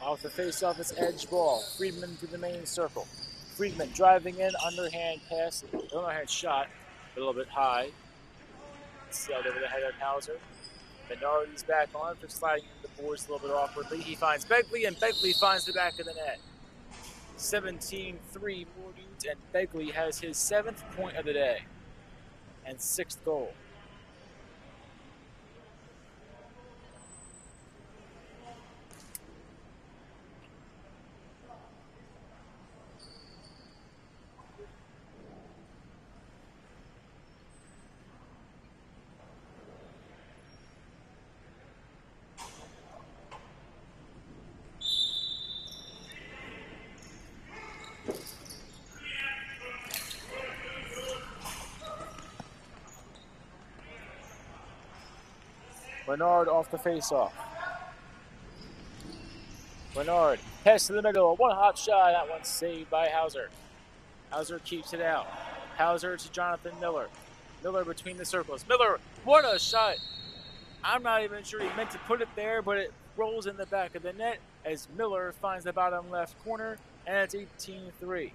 Off the face-off, it's Edge ball. Friedman to the main circle. Friedman driving in, underhand pass. Underhand shot, a little bit high. Sailed over the head of Hauser. Minardi's back on for sliding into the boards a little bit awkwardly. He finds Begley, and Begley finds the back of the net. 17-3 Mordew, and Begley has his 7th point of the day and 6th goal. Bernard off the face-off. Bernard, pass to the middle, one hop shot, that one's saved by Hauser. Hauser keeps it out. Hauser to Jonathan Miller. Miller between the circles. Miller, what a shot! I'm not even sure he meant to put it there, but it rolls in the back of the net as Miller finds the bottom left corner, and it's 18-3.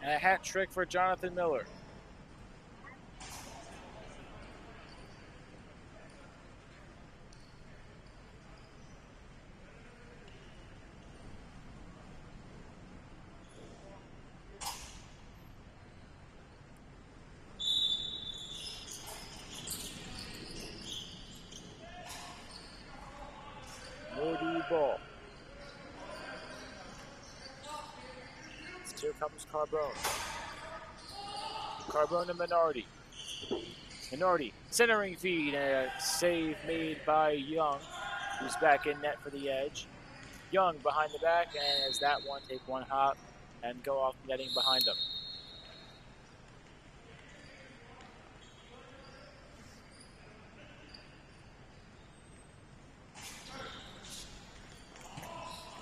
And a hat trick for Jonathan Miller. Mordew ball. Here comes Carbone. Carbone to Minardi. Minardi, centering feed, and a save made by Young, who's back in net for the Edge. Young behind the back, and as that one take one hop and go off netting behind him.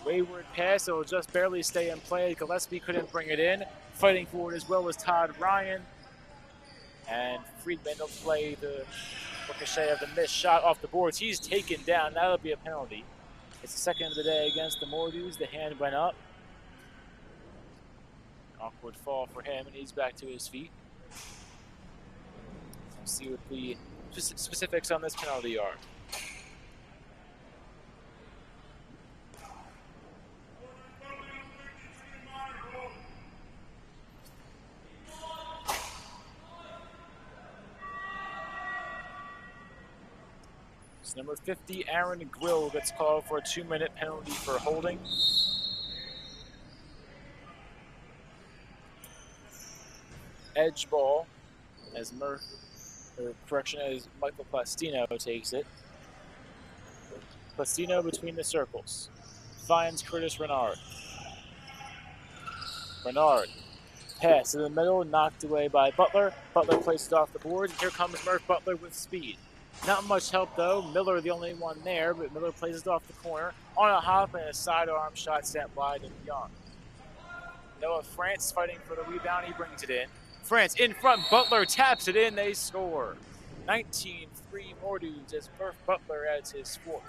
Wayward pass, it'll just barely stay in play. Gillespie couldn't bring it in. Fighting for it as well as Todd Ryan. And Friedman will play the ricochet of the missed shot off the boards. He's taken down. That'll be a penalty. It's the second of the day against the Mordews. The hand went up. Awkward fall for him, and he's back to his feet. Let's see what the specifics on this penalty are. Number 50, Aaron Grill, gets called for a 2-minute penalty for holding. Edge ball, as Michael Plastino takes it. Plastino between the circles. Finds Curtis Renard. Bernard. Pass in the middle, knocked away by Butler. Butler placed it off the board. Here comes Murph Butler with speed. Not much help though. Miller the only one there, but Miller plays it off the corner on a hop and a sidearm shot sent wide and beyond. Noah France fighting for the rebound. He brings it in. France in front. Butler taps it in. They score. 19-3 more dudes as Murph Butler adds his fourth.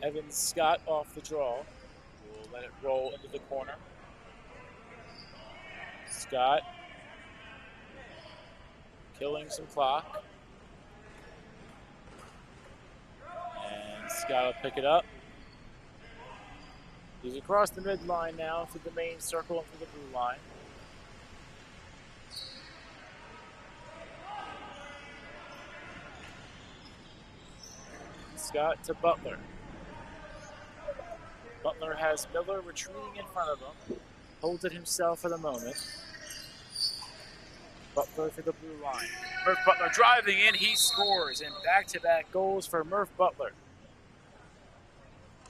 Evan Scott off the draw. We'll let it roll into the corner. Scott killing some clock. And Scott will pick it up. He's across the midline now through the main circle and through the blue line. Scott to Butler. Butler has Miller retreating in front of him. Holds it himself for the moment. Butler to the blue line. Murph Butler driving in, he scores. And back-to-back goals for Murph Butler.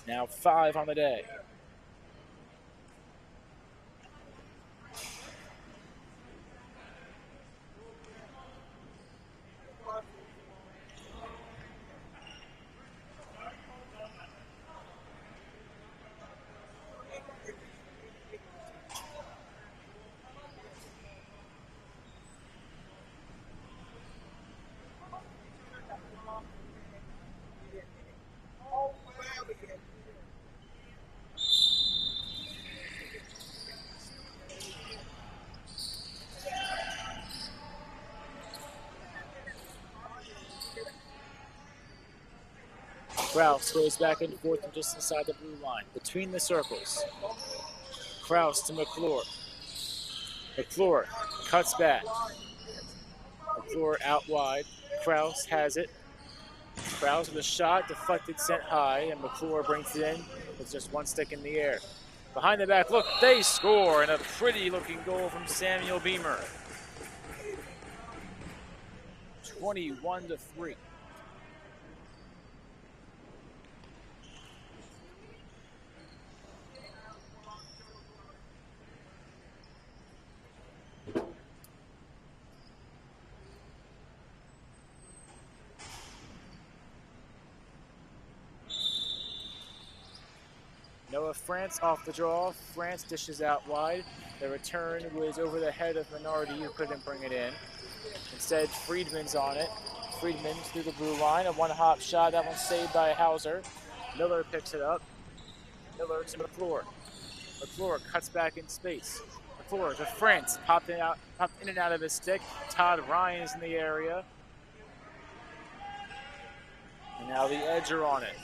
Now 5 on the day. Kraus goes back and forth from just inside the blue line, between the circles. Kraus to McClure. McClure cuts back. McClure out wide. Kraus has it. Kraus with a shot, deflected, sent high, and McClure brings it in with just one stick in the air. Behind the back, look, they score, and a pretty looking goal from Samuel Beamer. 21-3. Noah France off the draw. France dishes out wide. The return was over the head of Minardi, who couldn't bring it in. Instead, Friedman's on it. Friedman through the blue line. A one-hop shot. That one saved by Hauser. Miller picks it up. Miller to McClure. McClure cuts back in space. McClure to France. Popped in and out of his stick. Todd Ryan is in the area. And now the Edge are on it.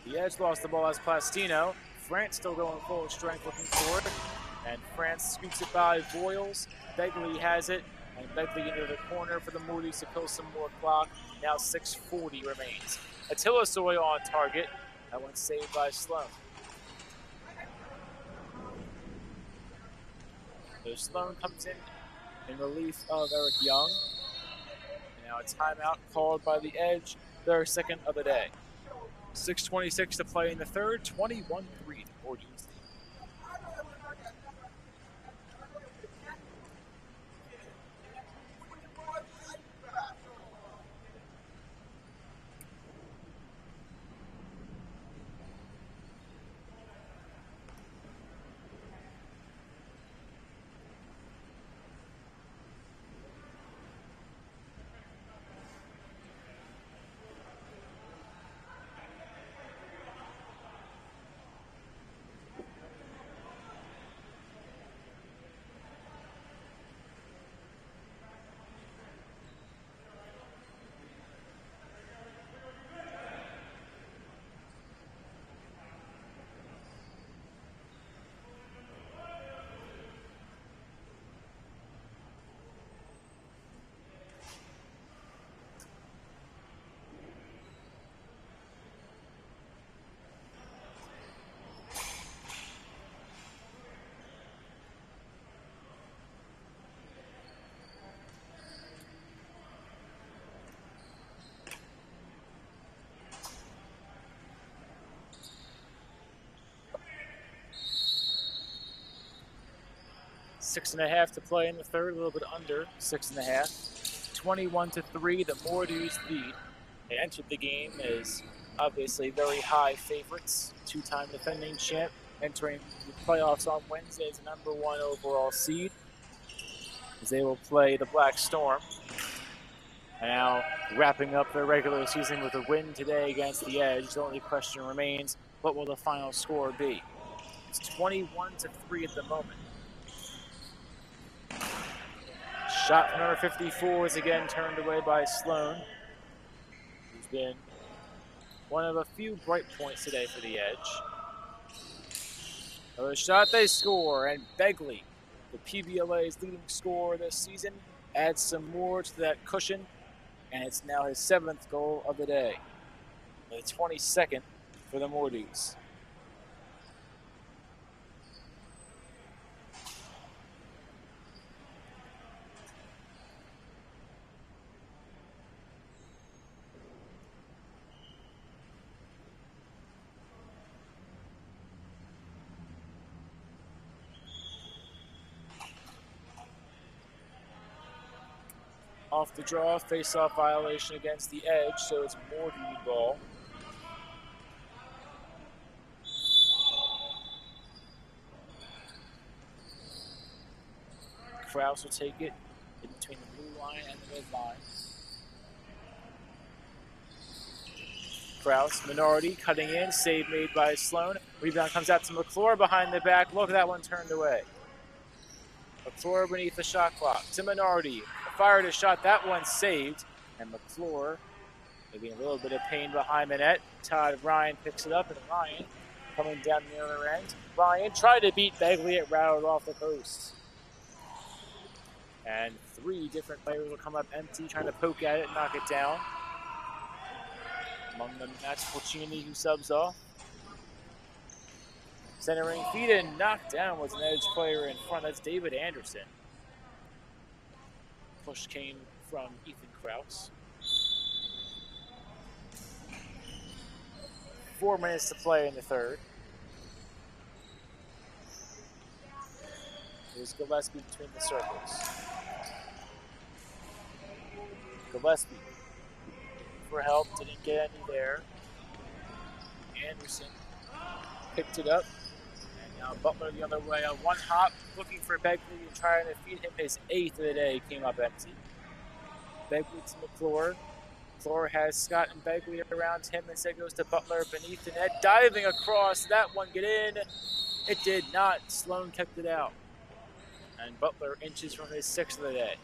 The Edge lost the ball as Plastino. France still going full strength looking for it. And France scoops it by Boyles. Begley has it. And Begley into the corner for the Moody's to kill some more clock. Now 6:40 remains. Attila Soy on target. That one saved by Sloan. So Sloan comes in relief of Eric Young. And now a timeout called by the Edge. Their second of the day. 6:26 to play in the third. 21-3 for Dunes. 6.5 to play in the third, a little bit under 6.5. 21-3, the Mordues lead. They entered the game as obviously very high favorites. Two-time defending champ, entering the playoffs on Wednesday as the #1 overall seed, as they will play the Black Storm. And now wrapping up their regular season with a win today against the Edge. The only question remains, what will the final score be? It's 21-3 at the moment. Shot from number 54 is again turned away by Sloan, who's been one of a few bright points today for the Edge. Another shot, they score, and Begley, the PBLA's leading scorer this season, adds some more to that cushion, and it's now his 7th goal of the day. The 22nd for the Mordues. Off the draw, face-off violation against the Edge, so it's Mordue ball. Krause will take it in between the blue line and the red line. Krause, minority, cutting in, save made by Sloan. Rebound comes out to McClure behind the back. Look, that one turned away. McClure beneath the shot clock to Minority. Fired a shot, that one saved. And McClure maybe a little bit of pain behind the net. Todd Ryan picks it up, and Ryan coming down the other end. Ryan tried to beat Begley, it rattled off the post. And 3 different players will come up empty, trying to poke at it, knock it down. Among them, that's Fulcini, who subs off. Centering feed and knocked down was an Edge player in front. That's David Anderson. Push came from Ethan Krause. 4 minutes to play in the third. Here's Gillespie between the circles. Gillespie for help, didn't get any there. Anderson picked it up. And now Butler the other way on one hop, looking for Begley and trying to feed him his 8th of the day. Came up empty. Begley to McClure. McClure has Scott and Begley around him. Instead goes to Butler beneath the net. Diving across. That one get in. It did not. Sloan kept it out. And Butler inches from his 6th of the day.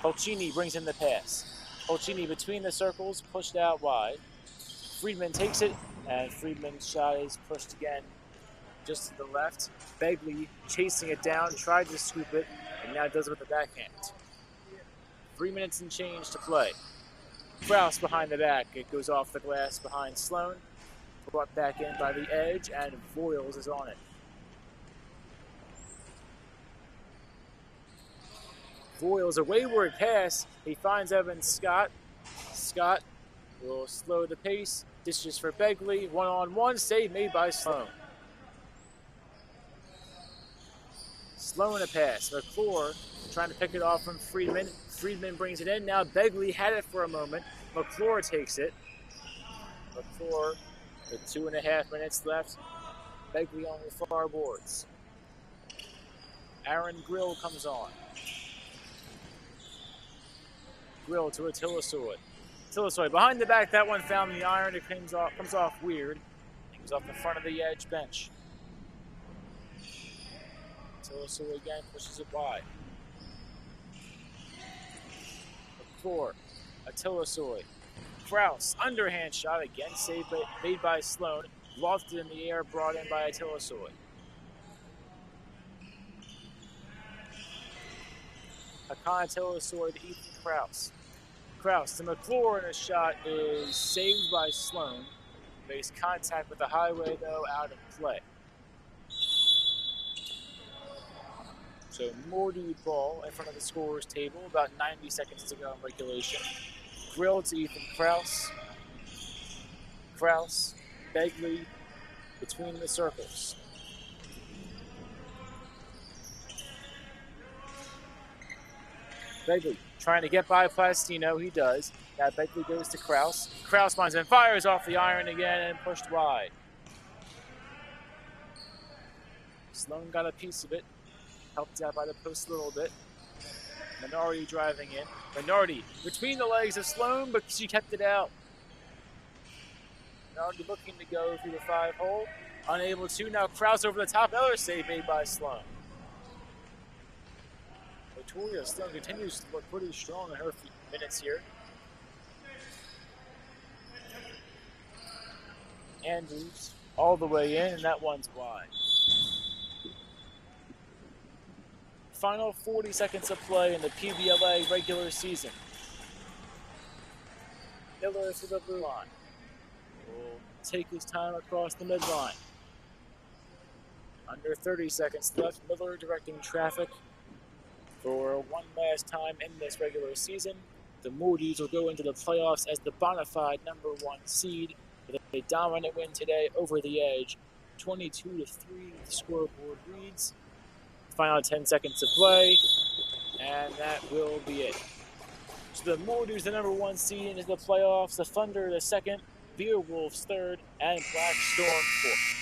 Fulcini brings in the pass. Fulcini between the circles, pushed out wide. Friedman takes it, and Friedman's shot is pushed again just to the left. Begley chasing it down, tried to scoop it, and now does it with the backhand. 3 minutes and change to play. Krause behind the back. It goes off the glass behind Sloan. Brought back in by the Edge, and Voiles is on it. Voiles, a wayward pass. He finds Evan Scott. Scott will slow the pace. Dishes for Begley. One-on-one. Save made by Sloan. Sloan a pass. McClure trying to pick it off from Friedman. Friedman brings it in. Now Begley had it for a moment. McClure takes it. McClure with 2.5 minutes left. Begley on the far boards. Aaron Grill comes on. Grill to Atilasoy. Atilasoy behind the back. That one found the iron. It comes off weird. It goes off the front of the Edge bench. Atilasoy again pushes it wide. McClure. Atilasoy. Krause. Underhand shot again. Saved made by Sloan. Lofted in the air. Brought in by Atilasoy. Hakan Atilasoy to Ethan Krause. Krause to McClure, and a shot is saved by Sloan. Makes contact with the highway, though, out of play. So Mordude ball in front of the scorer's table. About 90 seconds to go in regulation. Grill to Ethan Krause. Krause, Begley between the circles. Begley trying to get by Plastino. He does. Now Begley goes to Kraus. Kraus finds and fires off the iron again and pushed wide. Sloan got a piece of it. Helped out by the post a little bit. Minardi driving in. Minardi between the legs of Sloan, but she kept it out. Minardi looking to go through the 5-hole. Unable to. Now Kraus over the top. Another save made by Sloan. Victoria Sloan continues to look pretty strong in her minutes here. Andrews all the way in, and that one's wide. Final 40 seconds of play in the PBLA regular season. Miller to the blue line. Will take his time across the midline. Under 30 seconds left. Miller directing traffic for one last time in this regular season. The Moodies will go into the playoffs as the bona fide #1 seed with a dominant win today over the Edge. 22-3 the scoreboard reads. Final 10 seconds to play, and that will be it. So the Moodies, the #1 seed into the playoffs. The Thunder, the second. Beerwolves, third. And Black Storm, fourth.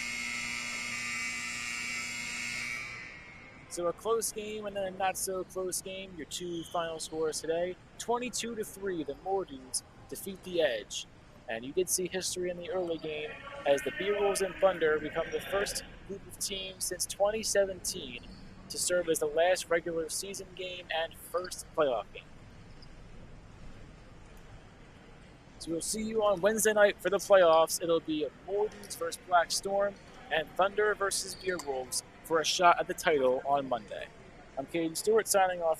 So a close game and then a not-so-close game. Your two final scores today. 22-3, the Moodies defeat the Edge. And you did see history in the early game as the Beerwolves and Thunder become the first group of teams since 2017 to serve as the last regular season game and first playoff game. So we'll see you on Wednesday night for the playoffs. It'll be Moodies versus Black Storm and Thunder versus Beerwolves for a shot at the title on Monday. I'm Caden Stewart signing off.